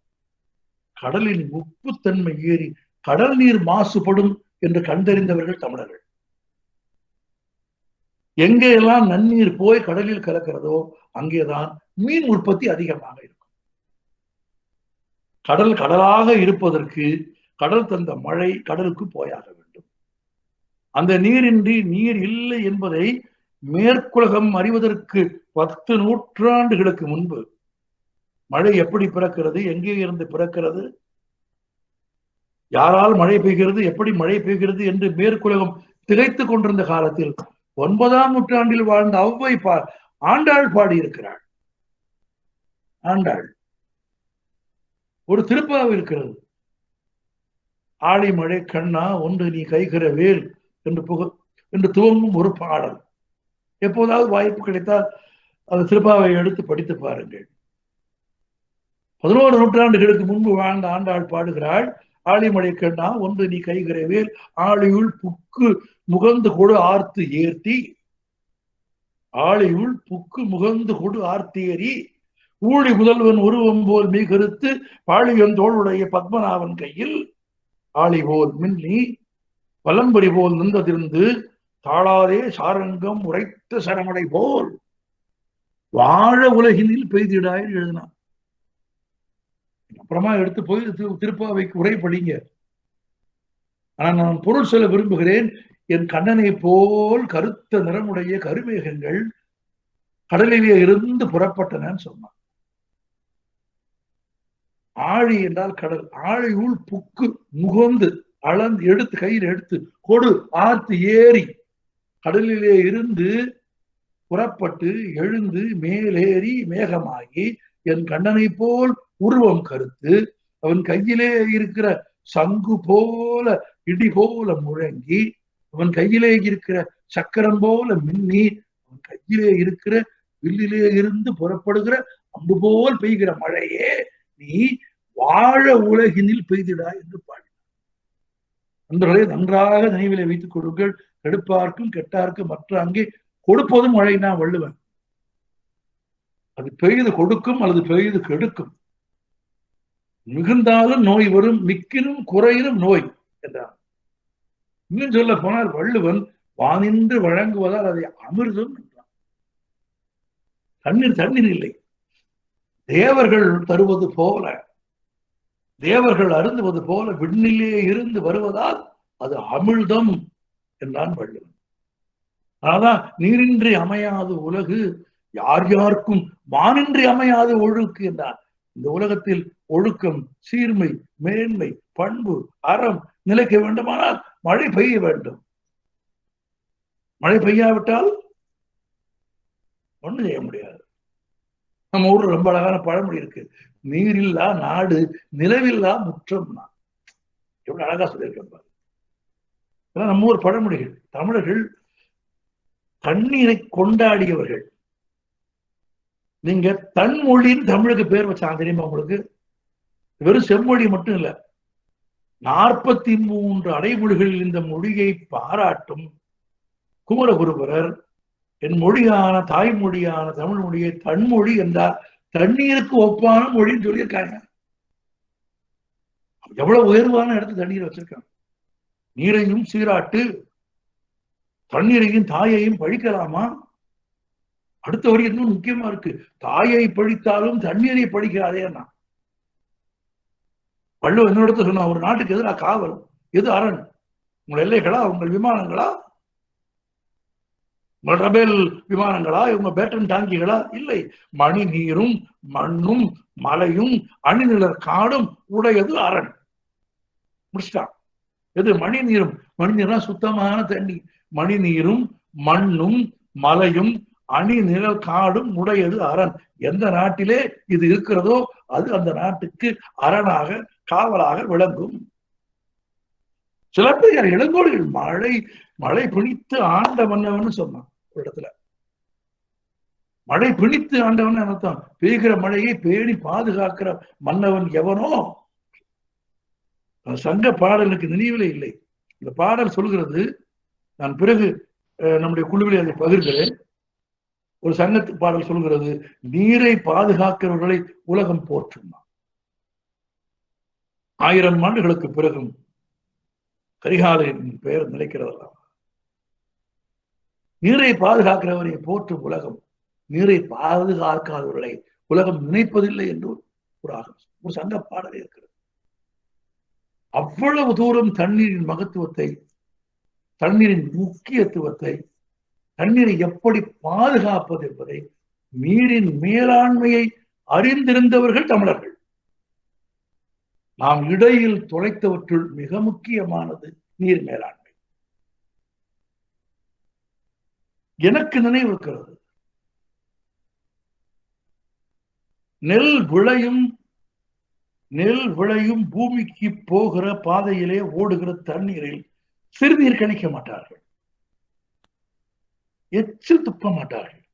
S3: கடலின் உப்புத்தன்மை ஏறி கடல் நீர் மாசுபடும் என்று கண்டறிந்தவர்கள் தமிழர்கள். எங்கெல்லாம் நன்னீர் போய் கடலில் கலக்கிறதோ அங்கேதான் மீன் உற்பத்தி அதிகமாக இருக்கும். கடல் கடலாக இருப்பதற்கு கடல் தந்த மழை கடலுக்கு போயாக வேண்டும். அந்த நீரின்றி நீர் இல்லை என்பதை மேற்குலகம் அறிவதற்கு 10 நூற்றாண்டுகளுக்கு முன்பு மழை எப்படி பிறக்கிறது, எங்கே இருந்து பிறக்கிறது, யாரால் மழை பெய்கிறது, எப்படி மழை பெய்கிறது என்று மேற்குலகம் திகைத்துக் கொண்டிருந்த காலத்தில் 9ஆம் நூற்றாண்டில் வாழ்ந்த ஔவை ஆண்டாள் பாடியிருக்கிறாள். ஆண்டாள் ஒரு திருப்பாவை இருக்கிறது. ஆழி மழை கண்ணா ஒன்று நீ கைகிற வேல் என்று துவங்கும் ஒரு பாடல். எப்போதாவது வாய்ப்பு கிடைத்தால் அந்த திருப்பாவையை எடுத்து படித்து பாருங்கள். 11 நூற்றாண்டுகளுக்கு முன்பு வாழ்ந்த ஆண்டாள் பாடுகிறாள், ஆழிமழை கண்ணா ஒன்று நீ கைகிற வேல் ஆழியுள் புக்கு முகந்து கொடு ஆர்த்து ஏற்றி, ஆழியுள் புக்கு முகந்து கொடு ஆர்த்தேரி ஊழி முதல்வன் உருவம் போல் மிகருத்து பாழியன் தோளுடைய பத்மநாபன் கையில் ஆழி போல் மின்னி வலம்பரி போல் நின்றதிருந்து தாளாதே சாரங்கம் உரைத்த சரமடை போல் வாழ உலகினில் பெய்திடாய் எழுதினான். அப்புறமா எடுத்து போய் திருப்பாவைக்கு உரை படிங்க. ஆனா நான் பொருள் சொல்ல விரும்புகிறேன். என் கண்ணனை போல் கருத்த நிறமுடைய கருமேகங்கள் கடலிலே இருந்து புறப்பட்டனன்னு சொன்னான். ஆழி என்றால் கடல். ஆழியுள் புக்கு முகந்து அளந்து எடுத்து கையில் எடுத்து கொடு ஆர்த்து ஏறி கடலிலே இருந்து புறப்பட்டு எழுந்து மேலேறி மேகமாகி என் கண்ணனை போல் உருவம் கருத்து அவன் கையிலே இருக்கிற சங்கு போல இடி போல முழங்கி அவன் கையிலே இருக்கிற சக்கரம் போல மின்னி அவன் கையிலே இருக்கிற வில்லிலே இருந்து புறப்படுகிற அம்பு போல் பெய்கிற மழையே நீ வாழ உலகினில் பெய்திடாய் என்று பாடினார். நண்பர்களை நன்றாக நினைவிலே வைத்துக் கொடுங்கள். கெடுப்பார்க்கும் கெட்டார்க்கும் மற்ற அங்கே கொடுப்பதும் மழை நான் வள்ளுவன். அது பெய்து கொடுக்கும் அல்லது பெய்து கெடுக்கும். மிகுந்தாலும் நோய் வரும், மிக்கினும் குறையினும் நோய் என்றார். இன்னும் சொல்ல போனால் வள்ளுவன் வானின்று வழங்குவதால் அதை அமிர்தம் என்றான். தண்ணீர் இல்லை, தேவர்கள் தருவது போல, தேவர்கள் அருந்துவது போல விண்ணிலே இருந்து வருவதால் அது அமிழ்தம் என்றான் வள்ளுவன். அதான் நீரின்றி அமையாது உலகு யார் யாருக்கும் வானின்றி அமையாது ஒழுக்கு என்றான். இந்த உலகத்தில் ஒழுக்கம், சீர்மை, மேன்மை, பண்பு, அறம் நிலைக்க வேண்டுமானால் மழை பெய்ய வேண்டும். மழை பெய்யாவிட்டால் ஒன்றும் செய்ய முடியாது. நம்ம ஊர்ல ரொம்ப அழகான பழமொழி இருக்கு, நீரில்லா நாடு நிலவில்லா முற்றம்னா. எவ்வளவு அழகா சொல்லியிருக்கேன் பாரு. நம்ம ஊர் பழமொழிகள். தமிழர்கள் தண்ணீரை கொண்டாடியவர்கள். நீங்க தன்மொழின்னு தமிழுக்கு பேர் வச்சாங்க தெரியுமா உங்களுக்கு? வெறும் செம்மொழி மட்டும் இல்ல, 43 அடைமொழிகளில் இந்த மொழியை பாராட்டும் குமரகுருபரர் என் மொழியான தாய்மொழியான தமிழ் மொழியை தன்மொழி என்றால் தண்ணீருக்கு ஒப்பான மொழின்னு சொல்லியிருக்காங்க. எவ்வளவு உயர்வான இடத்துல தண்ணீர் வச்சிருக்காங்க. நீரையும் சீராட்டு, தண்ணீரையும் தாயையும் பழிக்கலாமா? அடுத்த வரி இன்னும் முக்கியமா இருக்கு, தாயை பழித்தாலும் தண்ணீரை பழிக்காதேன்னா. வள்ளுவர் என்னோட சொன்னா, ஒரு நாட்டுக்கு எதிராக காவல் எது அரண்? உங்கள் எல்லைகளா, உங்கள் விமானங்களா, உங்கள் ரபேல் விமானங்களா, இவங்க பேட்டன் டாங்கிகளா? இல்லை, மணி நீரும் மண்ணும் மலையும் அணிநிலர் காடும் உடையது அரண். முடிச்சிட்டான். எது? மணி நீரும். மணி நீர்னா சுத்தமான தண்ணி. மணி நீரும் மண்ணும் மலையும் அணி நிழல் காடும் உடையது அரண். எந்த நாட்டிலே இது இருக்கிறதோ அது அந்த நாட்டுக்கு அரணாக காவலாக விளங்கும். சிலப்பதிகார இளங்கோடிகள் மழை பிணித்து ஆண்ட மன்னவன் சொன்னான் ஒரு இடத்துல. மழை பிணித்து ஆண்டவன் அர்த்தம் பெய்கிற மழையை பேணி பாதுகாக்கிற மன்னவன் எவனோ. சங்க பாடலுக்கு நினைவிலே இல்லை. இந்த பாடல் சொல்கிறது, நான் பிறகு நம்முடைய குழுவிலே அதை பகிர்கிறேன். ஒரு சங்கத்து பாடல் சொல்கிறது, நீரை பாதுகாக்கிறவர்களை உலகம் போற்றும். 1000 ஆண்டுகளுக்கு பிறகும் கரிகாலரின் பெயர் நிலைக்கிறதெல்லாம். நீரை பாதுகாக்கிறவரை போற்றும் உலகம் நீரை பாதுகாக்காதவர்களை உலகம் நினைப்பதில்லை என்று ஒரு சங்க பாடலே இருக்கிறது. அவ்வளவு தூரம் தண்ணீரின் மகத்துவத்தை, தண்ணீரின் முக்கியத்துவத்தை, தண்ணீரை எப்படி பாதுகாப்பது என்பதை, நீரின் மேலாண்மையை அறிந்திருந்தவர்கள் தமிழர்கள். நாம் இடையில் தொலைத்தவற்றுள் மிக முக்கியமானது நீர் மேலாண்மை. எனக்கு நினைவிருக்கிறது, நெல் விளையும் பூமிக்கு போகிற பாதையிலே ஓடுகிற தண்ணீரில் சிறுநீர் கழிக்க மாட்டார்கள், எச்சில் துப்ப மாட்டார்கள்,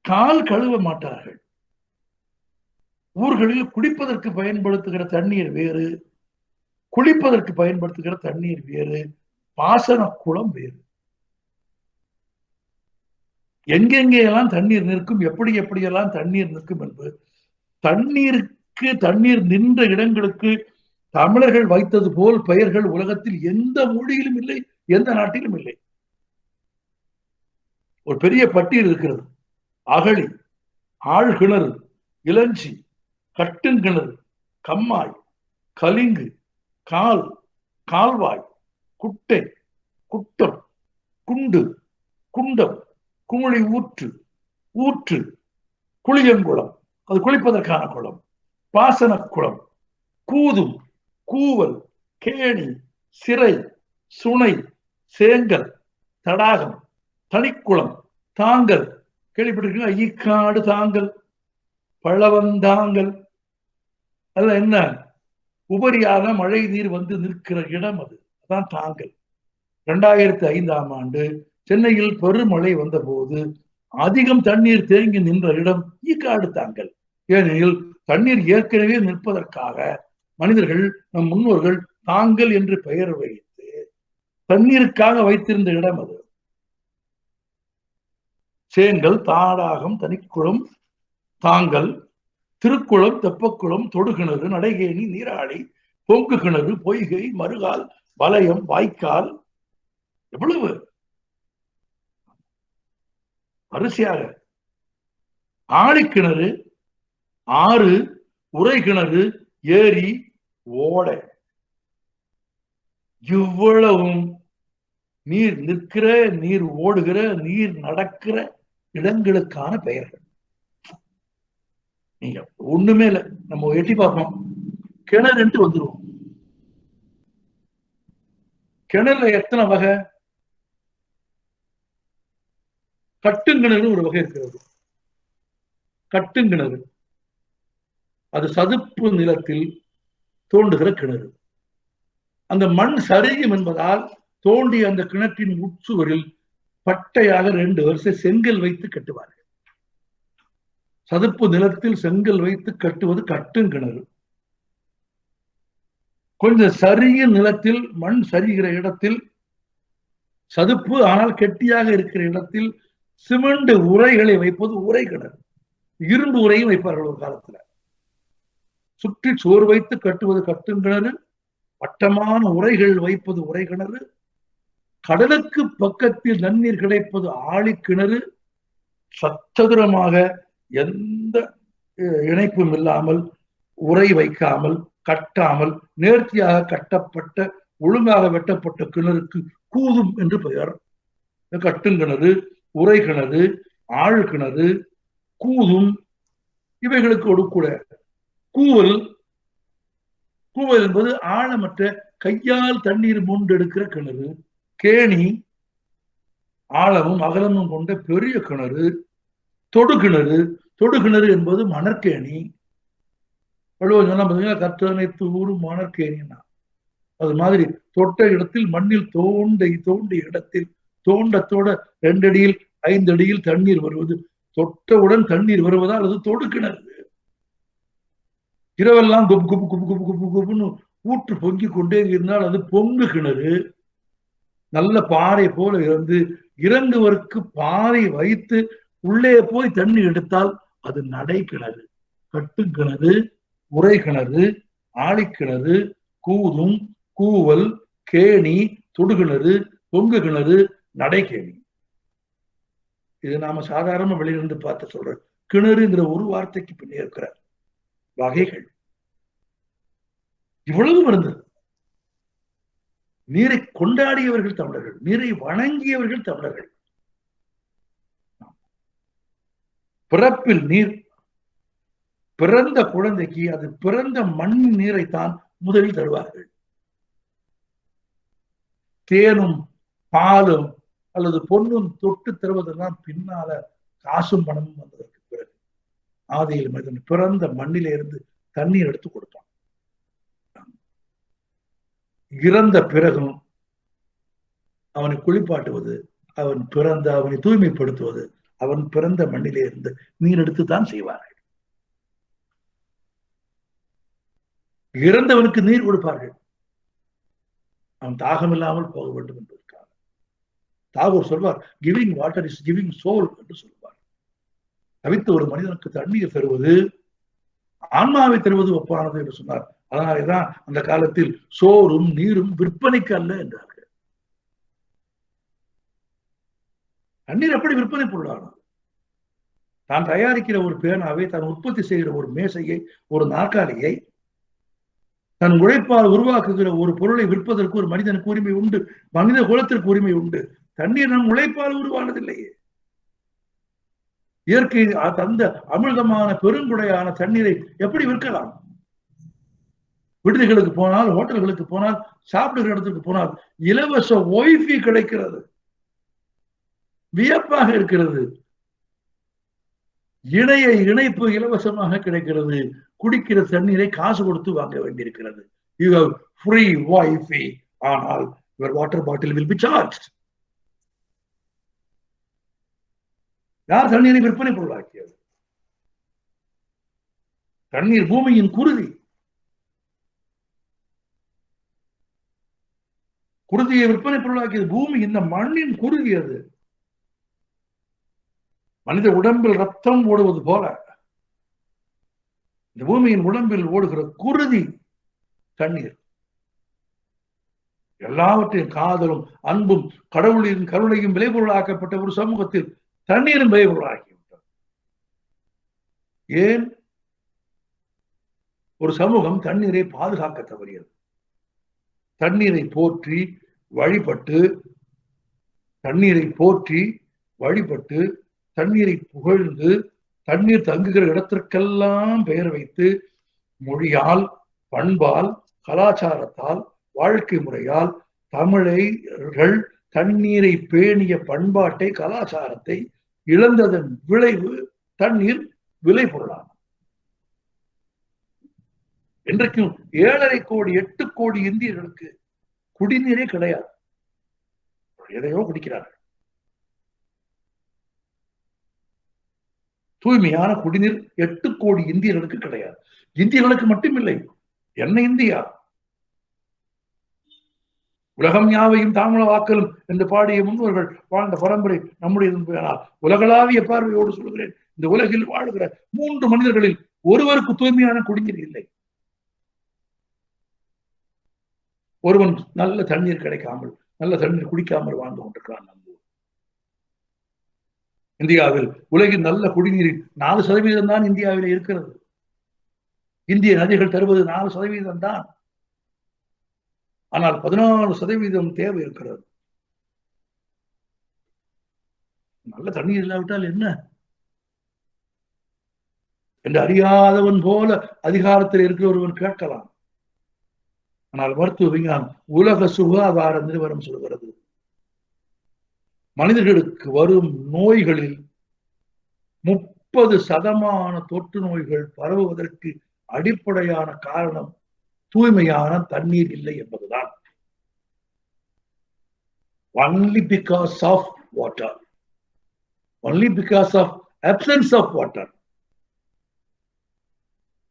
S3: கால் கழுவ மாட்டார்கள். ஊர்களில் குடிப்பதற்கு பயன்படுத்துகிற தண்ணீர் வேறு, குளிப்பதற்கு பயன்படுத்துகிற தண்ணீர் வேறு, பாசன குளம் வேறு. எங்கெங்கெல்லாம் தண்ணீர் நிற்கும், எப்படியெல்லாம் தண்ணீர் நிற்கும் என்று தண்ணீர் நின்ற இடங்களுக்கு தமிழர்கள் வைத்தது போல் பெயர்கள் உலகத்தில் எந்த மொழியிலும் இல்லை, எந்த நாட்டிலும் இல்லை. ஒரு பெரிய பட்டியல் இருக்கிறது. அகழி, ஆழ்கிணறு, இளஞ்சி, கட்டுங்கிணறு, கம்மாய், கலிங்கு, கால்வாய், குட்டை, குட்டம், குண்டு, குண்டம், குமிழி ஊற்று, குளியங்குளம், அது குளிப்பதற்கான குளம், பாசன குளம், கூதும், கூவல், கேணி, சிறை, சுனை, சேங்கல், தடாகம், தனிக்குளம், தாங்கல், கேள்விப்பட்டிருக்கீங்களா? ஈக்காடு தாங்கல், பழவந்தாங்கல். அதுல என்ன, உபரியாக மழை நீர் வந்து நிற்கிற இடம் அது, அதான் தாங்கல். 2005ஆம் ஆண்டு சென்னையில் பெருமழை வந்த போது அதிகம் தண்ணீர் தேங்கி நின்ற இடம் ஈக்காடு தாங்கல். ஏனெனில் தண்ணீர் ஏற்கனவே நிற்பதற்காக மனிதர்கள், நம் முன்னோர்கள் தாங்கல் என்று பெயர் வைத்து தண்ணீருக்காக வைத்திருந்த இடம் அது. சேங்கல், தாடாகம், தனிக்குளம், தாங்கல், திருக்குளம், தெப்பக்குளம், தொடுகிணறு, நடைகேணி, நீராடி, பொங்கு கிணறு, பொய்கை, மறுகால், வலயம், வாய்க்கால், எவ்வளவு வரிசையாக. ஆழிக்கிணறு, ஆறு, உரை கிணறு, ஏரி, ஓடை, இவ்வளவும் நீர் நிற்கிற, நீர் ஓடுகிற, நீர் நடக்கிற இடங்களுக்கான பெயர்கள். நீங்க ஒண்ணுமே இல்லை, நம்ம எட்டி பார்ப்போம், கிணறுன்ட்டு வந்துருவோம். கிணறுல எத்தனை வகை? கட்டுங்கிணறு ஒரு வகை இருக்கிறது. கட்டுங்கிணறு அது சதுப்பு நிலத்தில் தோண்டுகிற கிணறு. அந்த மண் சரியும் என்பதால் தோண்டிய அந்த கிணற்றின் உட்சுவரில் பட்டையாக 2 வரிசை செங்கல் வைத்து கட்டுவார்கள். சதுப்பு நிலத்தில் செங்கல் வைத்து கட்டுவது கட்டுங்கிணறு. கொஞ்சம் சரிய நிலத்தில், மண் சரிகிற இடத்தில், சதுப்பு ஆனால் கெட்டியாக இருக்கிற இடத்தில் சிமெண்ட் உரைகளை வைப்பது உரை கிணறு. இரும்பு உரையும் வைப்பார்கள் ஒரு காலத்துல. சுற்றி சோறு வைத்து கட்டுவது கட்டுங்கிணறு, வட்டமான உரைகள் வைப்பது உரை கிணறு, கடலுக்கு பக்கத்தில் நன்னீர் கிடைப்பது ஆழிக்கிணறு, சச்சதுரமாக எந்த இணைப்பும் இல்லாமல், உரை வைக்காமல், கட்டாமல், நேர்த்தியாக கட்டப்பட்ட, ஒழுங்காக வெட்டப்பட்ட கிணறுக்கு கூதும் என்று பெயர். கட்டுங்கிணறு, உரை கிணறு, ஆழ்கிணறு, கூதும், இவைகளுக்கு ஒடுக்கூட கூவல். கூவல் என்பது ஆழமற்ற கையால் தண்ணீர் மூண்டெடுக்கிற கிணறு. கேணி, ஆழமும் அகலமும் கொண்ட பெரிய கிணறு, தொடுகிணறு. தொடுகிணறு என்பது மணற்கேணி. வள்ளுவர் சொன்னா பார்த்தீங்கன்னா, கற்றனை தூரும் மணற்கேணின்னா அது மாதிரி தொட்ட இடத்தில் மண்ணில் தோண்டிய இடத்தில் தோண்ட 2 அடியில் 5 அடியில் தண்ணீர் வருவது. தொட்டவுடன் தண்ணீர் வருவதால் அது தொடுகிணறு. இரவெல்லாம் குப்பு குப்பு குப்பு குப்பு குப்பு குப்புன்னு ஊற்று பொங்கிக் கொண்டே இருந்தால் அது பொங்கு கிணறு. நல்ல பாறை போல இருந்து இறங்குவதற்கு பாறை வைத்து உள்ளே போய் தண்ணி எடுத்தால் அது நடை கிணறு, கட்டு கிணறு, உரை கிணறு, ஆழிக்கிணறு, கூதும், கூவல், கேணி, தொடுகிணறு, பொங்கு கிணறு, நடைக்கேணி. இது நாம சாதாரண வெளியிலிருந்து பார்த்து சொல்ற கிணறுங்கிற ஒரு வார்த்தைக்கு பின்னே இருக்கிற வகைகள் இவ்வளவும் இருந்தது. நீரை கொண்டாடியவர்கள் தமிழர்கள், நீரை வணங்கியவர்கள் தமிழர்கள். பிறப்பில் நீர், பிறந்த குழந்தைக்கு அது பிறந்த மண் நீரைத்தான் முதலில் தருவார்கள். தேனும் பாலும் அல்லது பொன்னும் தொட்டு தருவதெல்லாம் பின்னால காசும் பணமும் வந்ததற்கு பிறகு. ஆதியில் மனிதன் பிறந்த மண்ணிலே இருந்து தண்ணீர் எடுத்து கொடுத்தான். இறந்த பிறகும் அவனை குளிப்பாட்டுவது, அவனை தூய்மைப்படுத்துவது, அவன் பிறந்த மண்ணிலே இருந்து நீர் எடுத்துத்தான் செய்வார்கள். இறந்தவனுக்கு நீர் கொடுப்பார்கள், அவன் தாகம் இல்லாமல் போக வேண்டும் என்பதற்காக. தாகூர் சொல்வார், giving water is giving soul என்று சொல்வார். தவித்த ஒரு மனிதனுக்கு தண்ணீர் தருவது ஆன்மாவை தருவது ஒப்பானது என்று சொன்னார். அதனாலேதான் அந்த காலத்தில் சோறும் நீரும் விற்பனைக்கு அல்ல என்றார்கள். தண்ணீர் எப்படி விற்பனை பொருளானது? தான் தயாரிக்கிற ஒரு பேனாவை, தான் உற்பத்தி செய்கிற ஒரு மேசையை, ஒரு நாற்காலியை, தன் உழைப்பால் உருவாக்குகிற ஒரு பொருளை விற்பதற்கு ஒரு மனிதனுக்கு உரிமை உண்டு, மனித குலத்திற்கு உரிமை உண்டு. தண்ணீர் நம் உழைப்பால் உருவானதில்லையே. இயற்கை தந்த அமிர்தமான பெருங்குடையான தண்ணீரை எப்படி விற்கலாம்? விடுதிகளுக்கு போனால், ஹோட்டல்களுக்கு போனால், சாப்பிடுகிற இடத்துக்கு போனால் இலவச ஒய்ஃபை கிடைக்கிறது. வியப்பாக இருக்கிறது. இணைப்பு இலவசமாக கிடைக்கிறது. குடிக்கிற தண்ணீரை காசு கொடுத்து வாங்க வேண்டியிருக்கிறது. You have free Wi-Fi, ஆனால் your water bottle will be charged. யார் தண்ணீரை விற்பனை பொருளாக்கியது? தண்ணீர் பூமியின் குருதி. குருதியை விற்பனை பொருளாக்கியது பூமி. இந்த மண்ணின் குருதி அது. மனித உடம்பில் ரத்தம் ஓடுவது போல இந்த பூமியின் உடம்பில் ஓடுகிற குருதி தண்ணீர். எல்லாவற்றையும் காதலும் அன்பும் கடவுளின் கருணையும் விளைபொருளாக்கப்பட்ட ஒரு சமூகத்தில் தண்ணீரும் விளைபொருளாகிவிட்டது. ஏன் ஒரு சமூகம் தண்ணீரை பாதுகாக்க தவறியது? தண்ணீரை போற்றி வழிபட்டு, தண்ணீரை புகழ்ந்து, தண்ணீர் தங்குகிற இடத்திற்கெல்லாம் பெயர் வைத்து, மொழியால், பண்பால், கலாச்சாரத்தால், வாழ்க்கை முறையால் தமிழர்கள் தண்ணீரை பேணிய பண்பாட்டை, கலாச்சாரத்தை இழந்ததன் விளைவு தண்ணீர் விலை பொருளான. இன்றைக்கும் 7.5 கோடி 8 கோடி இந்தியர்களுக்கு குடிநீரே கிடையாது. எதையோ குடிக்கிறார்கள். தூய்மையான குடிநீர் 8 கோடி இந்தியர்களுக்கு கிடையாது. இந்தியர்களுக்கு மட்டுமில்லை, என்ன இந்தியா, உலகம் யாவையும் தாமல வாக்கலும் என்று பாடிய முன்னோர்கள் வாழ்ந்த பரம்பரை நம்முடைய. உலகளாவிய பார்வையோடு சொல்கிறேன், இந்த உலகில் வாழ்கிற 3 மனிதர்களில் ஒருவருக்கு தூய்மையான குடிநீர் இல்லை. ஒருவன் நல்ல தண்ணீர் கிடைக்காமல், நல்ல தண்ணீர் குடிக்காமல் வாழ்ந்து கொண்டிருக்கிறான். இந்தியாவில் உலகின் நல்ல குடிநீரில் 4% தான் இந்தியாவிலே இருக்கிறது. இந்திய நதிகள் தருவது 4% தான். ஆனால் 14% தேவை இருக்கிறது. நல்ல தண்ணீர் இல்லாவிட்டால் என்ன என்று அறியாதவன் போல அதிகாரத்தில் இருக்கிற ஒருவன் கேட்கலாம். ஆனால் மருத்துவ விஞ்ஞானம், உலக சுகாதார நிறுவனம் சொல்கிறது, மனிதர்களுக்கு வரும் நோய்களில் 30% தொற்று நோய்கள் பரவுவதற்கு அடிப்படையான காரணம் தூய்மையான தண்ணீர் இல்லை என்பதுதான். Only because of water. Only because of absence of water.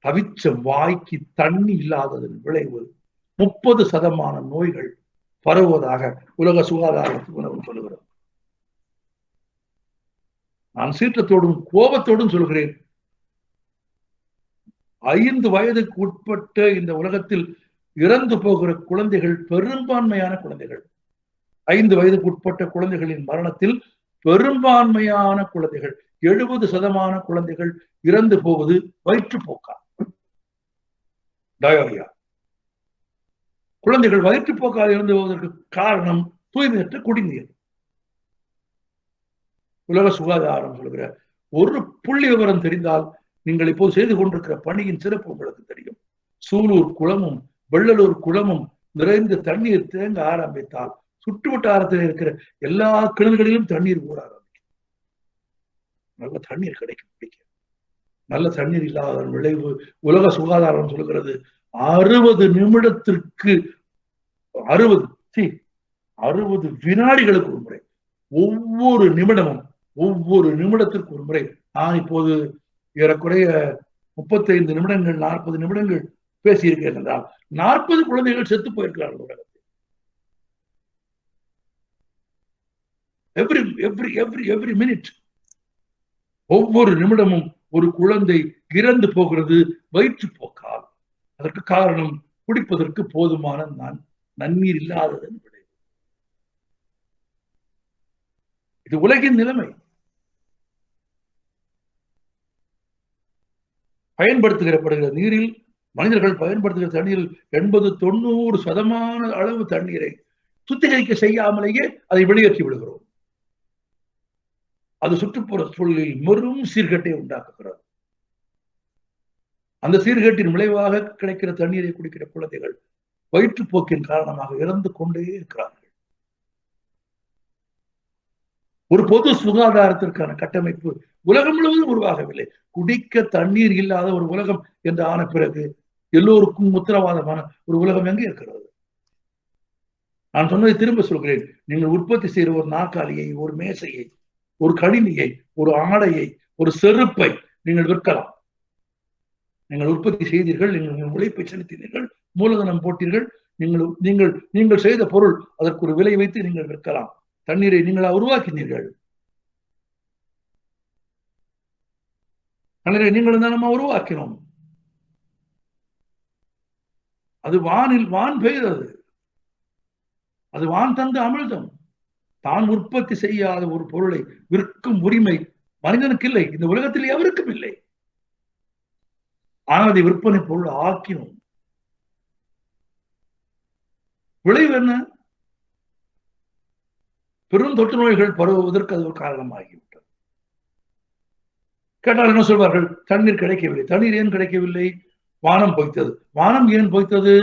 S3: தவிச்ச வாய்க்கு தண்ணி இல்லாததன் விளைவு 30% நோய்கள் பரவுவதாக உலக சுகாதார நிறுவனம் சொல்லுகிறது. நான் சீற்றத்தோடும் கோபத்தோடும் சொல்கிறேன், 5 வயதுக்கு உட்பட்ட இந்த உலகத்தில் இறந்து போகிற குழந்தைகள் பெரும்பான்மையான குழந்தைகள். 5 வயதுக்கு உட்பட்ட குழந்தைகளின் மரணத்தில் பெரும்பான்மையான குழந்தைகள் 70% குழந்தைகள் இறந்து போவது வயிற்றுப்போக்கா, டயோரியா. குழந்தைகள் வயிற்றுப்போக்கால் இறந்து போவதற்கு காரணம் தூய்மையற்ற குடிநீர். உலக சுகாதாரம் சொல்கிற ஒரு புள்ளி விவரம் தெரிந்தால் நீங்கள் இப்போது செய்து கொண்டிருக்கிற பணியின் சிறப்பு உங்களுக்கு தெரியும். சூலூர் குளமும் வெள்ளலூர் குளமும் நிறைந்த தண்ணீர் தேங்க ஆரம்பித்தால் சுற்று வட்டாரத்தில் இருக்கிற எல்லா கிணறுகளிலும் தண்ணீர் ஊற ஆரம்பிக்கும். நல்ல தண்ணீர் கிடைக்கும். நல்ல தண்ணீர் இல்லாத விளைவு உலக சுகாதாரம் சொல்கிறது 60 நிமிடத்திற்கு 60 வினாடிகளுக்கு ஒரு முறை, ஒவ்வொரு நிமிடத்திற்கு ஒரு முறை. நான் இப்போது ஏறக்குறைய 35 நிமிடங்கள் 40 நிமிடங்கள் பேசியிருக்கிறேன் என்றால் 40 குழந்தைகள் செத்து போயிருக்கிறார்கள் உலகத்தில். எவ்ரி மினிட், ஒவ்வொரு நிமிடமும் ஒரு குழந்தை இறந்து போகிறது வயிற்றுப்போக்கால். அதற்கு காரணம் குடிப்பதற்கு போதுமான நன்னீர் இல்லாததன் விளைவு. இது உலகின் நிலைமை. பயன்படுத்தப்படுகிற நீரில், மனிதர்கள் பயன்படுத்துகிற தண்ணீரில் 80-90% அளவு தண்ணீரை சுத்திகரிக்க செய்யாமலேயே அதை வெளியேற்றி விடுகிறோம். அது சுற்றுப்புற சூழலில் பெரும் சீர்கேட்டை உண்டாக்குகிறது. அந்த சீர்கேட்டின் விளைவாக கிடைக்கிற தண்ணீரை குடிக்கிற குழந்தைகள் வயிற்றுப்போக்கின் காரணமாக இறந்து கொண்டே இருக்கிறார்கள். ஒரு பொது சுகாதாரத்திற்கான கட்டமைப்பு உலகம் முழுவதும் உருவாகவில்லை. குடிக்க தண்ணீர் இல்லாத ஒரு உலகம் என்று ஆன பிறகு எல்லோருக்கும் உத்தரவாதமான ஒரு உலகம் எங்கே இருக்கிறது? நான் சொன்னதை திரும்ப சொல்கிறேன். நீங்கள் உற்பத்தி செய்கிற ஒரு நாற்காலியை, ஒரு மேசையை, ஒரு கணினியை, ஒரு ஆடையை, ஒரு செருப்பை நீங்கள் விற்கலாம். நீங்கள் உற்பத்தி செய்தீர்கள், நீங்கள் உழைப்பை செலுத்தினீர்கள், மூலதனம் போட்டீர்கள், நீங்கள் செய்த பொருள், அதற்கு ஒரு விலை வைத்து நீங்கள் விற்கலாம். தண்ணீரை நீங்களா உருவாக்கினீர்கள்? தண்ணீரை நீங்கள் தான் நம்ம உருவாக்கினோம். அது வான் பெய்தது, அது வான் தந்த அமிழ்தம். தான் உற்பத்தி செய்யாத ஒரு பொருளை விற்கும் உரிமை மனிதனுக்கு இல்லை, இந்த உலகத்தில் எவருக்கும் இல்லை. ஆனால் அதை விற்பனை பொருள் ஆக்கினோம். விளைவு என்ன? பெரும் தொற்று நோய்கள் பரவுவதற்கு அது ஒரு காரணமாகிவிட்டது. கேட்டால் என்ன சொல்வார்கள்? தண்ணீர் கிடைக்கவில்லை. தண்ணீர் ஏன் கிடைக்கவில்லை? வானம் பொய்த்தது. வானம் ஏன் பொய்த்தது?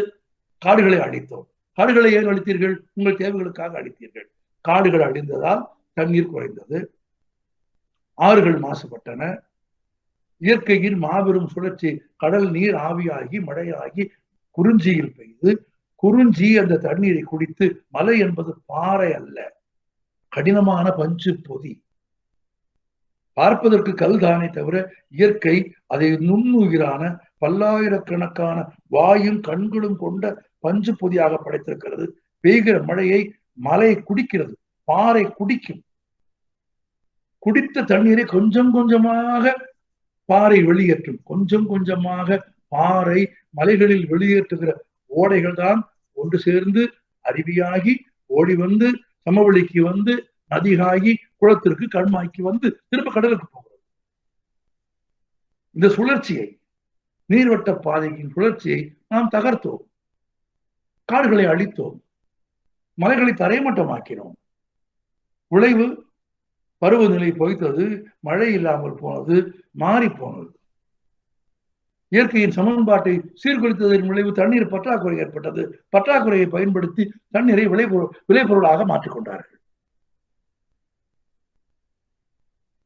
S3: காடுகளை அழித்தோம். காடுகளை ஏன் அழித்தீர்கள்? உங்கள் தேவைகளுக்காக அழித்தீர்கள். காடுகள் அழிந்ததால் தண்ணீர் குறைந்தது, ஆறுகள் மாசுபட்டன. இயற்கையின் மாபெரும் சுழற்சி, கடல் நீர் ஆவியாகி மழையாகி குறிஞ்சியில் பெய்து, குறிஞ்சி அந்த தண்ணீரை குடித்து, மலை என்பது பாறை அல்ல, கடினமான பஞ்சு பொதி. பார்ப்பதற்கு கல்தானே தவிர இயற்கை அதை நுண்ணுயிரான பல்லாயிரக்கணக்கான வாயும் கண்களும் கொண்ட பஞ்சு பொதியாக படைத்திருக்கிறது. பெய்கிற மழையை மலை குடிக்கிறது, பாறை குடிக்கும். குடித்த தண்ணீரை கொஞ்சம் கொஞ்சமாக பாறை வெளியேற்றும். கொஞ்சம் கொஞ்சமாக பாறை மலைகளில் வெளியேற்றுகிற ஓடைகள் தான் ஒன்று சேர்ந்து அருவியாகி ஓடி வந்து சமவெளிக்கு வந்து நதியாகி குளத்திற்கு கண்மாய்க்கு வந்து திரும்ப கடலுக்கு போகிறது. இந்த சுழற்சியை, நீர்வட்ட பாதையின் சுழற்சியை நாம் தகர்த்தோம். காடுகளை அழித்தோம், மலைகளை தரைமட்டமாக்கினோம். விளைவு பருவநிலை பொய்த்தது, மழை இல்லாமல் போனது, மாறி போனது. இயற்கையின் சமன்பாட்டை சீர்குலைத்ததன் விளைவு தண்ணீர் பற்றாக்குறை ஏற்பட்டது. பற்றாக்குறையை பயன்படுத்தி தண்ணீரை விளைபொருளாக மாற்றிக்கொண்டார்கள்.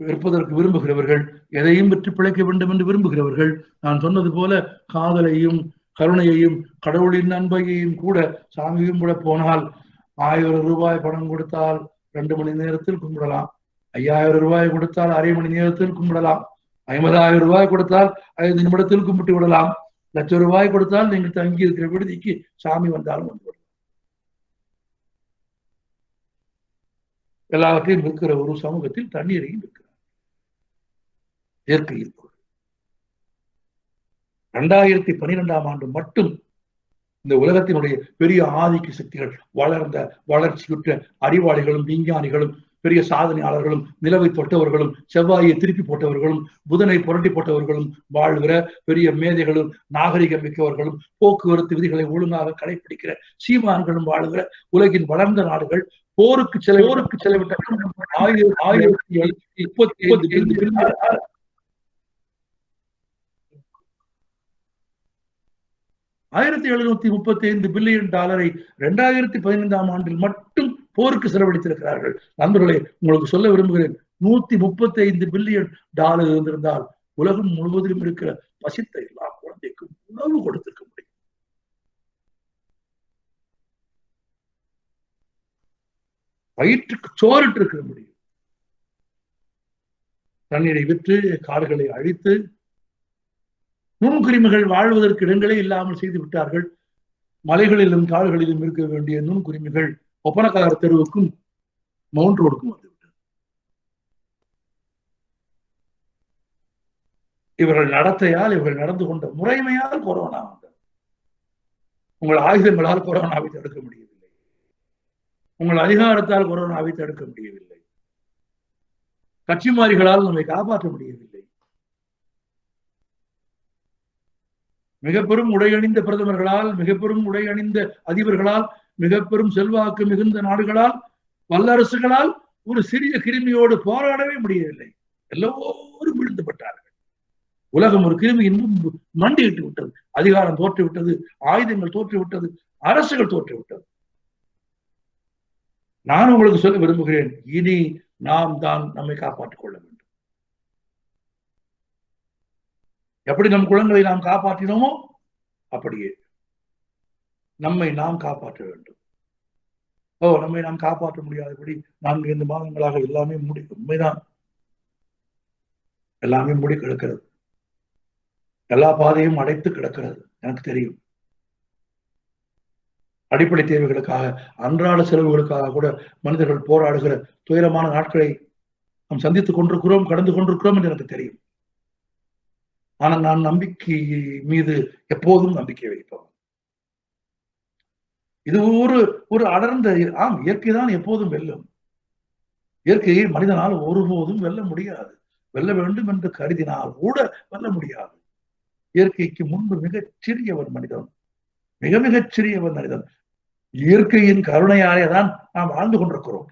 S3: இருப்பதற்கு விரும்புகிறவர்கள், எதையும் பெற்று பிழைக்க வேண்டும் என்று விரும்புகிறவர்கள், நான் சொன்னது போல காதலையும் கருணையையும் கடவுளின் அன்பையையும் கூட சாமியும் கூட போனால் 1000 ரூபாய் பணம் கொடுத்தால் 2 மணி நேரத்தில் கும்பிடலாம், 5000 ரூபாய் கொடுத்தால் அரை மணி நேரத்தில் கும்பிடலாம், 50,000 ரூபாய் கொடுத்தால் 5 நிமிடத்தில் கும்பிட்டு விடலாம், 1,00,000 ரூபாய் கொடுத்தால் நீங்கள் தங்கி இருக்கிற விடுதிக்கு சாமி வந்தாலும் வந்து விடலாம். எல்லாவற்றையும் இருக்கிற ஒரு சமூகத்தில் தண்ணீரையும் இருக்கிறார். இயற்கை இருப்பு 2012ஆம் ஆண்டு மட்டும் இந்த உலகத்தினுடைய பெரிய ஆதிக்க சக்திகள், வளர்ந்த வளர்ச்சியுற்ற அறிவாளிகளும் விஞ்ஞானிகளும் பெரிய சாதனையாளர்களும் நிலவை தொட்டவர்களும் செவ்வாயை திருப்பி போட்டவர்களும் புதனை புரட்டி போட்டவர்களும் வாழ்கிற பெரிய மேதைகளும் நாகரிகம் மிக்கவர்களும் போக்குவரத்து விதிகளை ஒழுங்காக கடைபிடிக்கிற சீமான்களும் வாழ்கிற உலகின் வளர்ந்த நாடுகள் போருக்கு செலவிட்ட 1735 பில்லியன் டாலரை 2015ஆம் ஆண்டில் மட்டும் போருக்கு செலவழித்திருக்கிறார்கள். நண்பர்களே, உங்களுக்கு சொல்ல விரும்புகிறேன், 135 பில்லியன் டாலர் இருந்திருந்தால் உலகம் முழுவதிலும் இருக்கிற பசித்த எல்லா குழந்தைக்கும் உணவு கொடுத்திருக்க முடியும். வயிற்றுக்கு சோறிட்டு இருக்க முடியும். தண்ணீரை விற்று காடுகளை அழித்து நுண்குரிமைகள் வாழ்வதற்கு இடங்களே இல்லாமல் செய்து விட்டார்கள். மலைகளிலும் காடுகளிலும் இருக்க வேண்டிய நுண்குரிமைகள் ஒப்பனக்கார தெருவுக்கும் மவுண்ட் ரோடுக்கும் வந்துவிட்டது. இவர்கள் நடத்தையால், இவர்கள் நடந்து கொண்ட முறைமையால் கொரோனா வந்தது. உங்கள் ஆயுதங்களால் கொரோனாவை தடுக்க முடியவில்லை, உங்கள் அதிகாரத்தால் கொரோனாவை தடுக்க முடியவில்லை, கட்சிமாரிகளால் நம்மை காப்பாற்ற முடியவில்லை. மிக பெரும் உடையணிந்த பிரதமர்களால், மிக பெரும் உடையணிந்த அதிபர்களால், மிக பெரும் செல்வாக்கு மிகுந்த நாடுகளால், வல்லரசுகளால் ஒரு சிறிய கிருமியோடு போராடவே முடியவில்லை. எல்லோரும் விழுந்துபட்டார்கள். உலகம் ஒரு கிருமியின் முன்பு மண்டியிட்டு விட்டது. அதிகாரம் தோற்றுவிட்டது, ஆயுதங்கள் தோற்றுவிட்டது, அரசுகள் தோற்றுவிட்டது. நான் உங்களுக்கு சொல்ல விரும்புகிறேன், இனி நாம் தான் நம்மை காப்பாற்றிக் கொள்ள வேண்டும். எப்படி நம் குழந்தைகளை நாம் காப்பாற்றினோமோ அப்படியே நம்மை நாம் காப்பாற்ற வேண்டும். நம்மை நாம் காப்பாற்ற முடியாதபடி 4-5 மாதங்களாக எல்லாமே உண்மைதான், எல்லாமே மூடி கிடக்கிறது, எல்லா பாதையும் அடைத்து கிடக்கிறது. எனக்கு தெரியும், அடிப்படை தேவைகளுக்காக, அன்றாட செலவுகளுக்காக கூட மனிதர்கள் போராடுகிற துயரமான நாட்களை நாம் சந்தித்துக் கொண்டிருக்கிறோம், கடந்து கொண்டிருக்கிறோம் என்று எனக்கு தெரியும். ஆனால் நான் நம்பிக்கை மீது எப்போதும் நம்பிக்கை வைப்பவன். இது ஒரு அடர்ந்த இயற்கைதான் எப்போதும் வெல்லும். இயற்கையை மனிதனால் ஒருபோதும் வெல்ல முடியாது. வெல்ல வேண்டும் என்று கருதினால் கூட வெல்ல முடியாது. இயற்கைக்கு முன்பு மிகச் சிறியவன் மனிதன், மிக மிகச் சிறியவன் மனிதன். இயற்கையின் கருணையாலே தான் நாம் வாழ்ந்து கொண்டிருக்கிறோம்.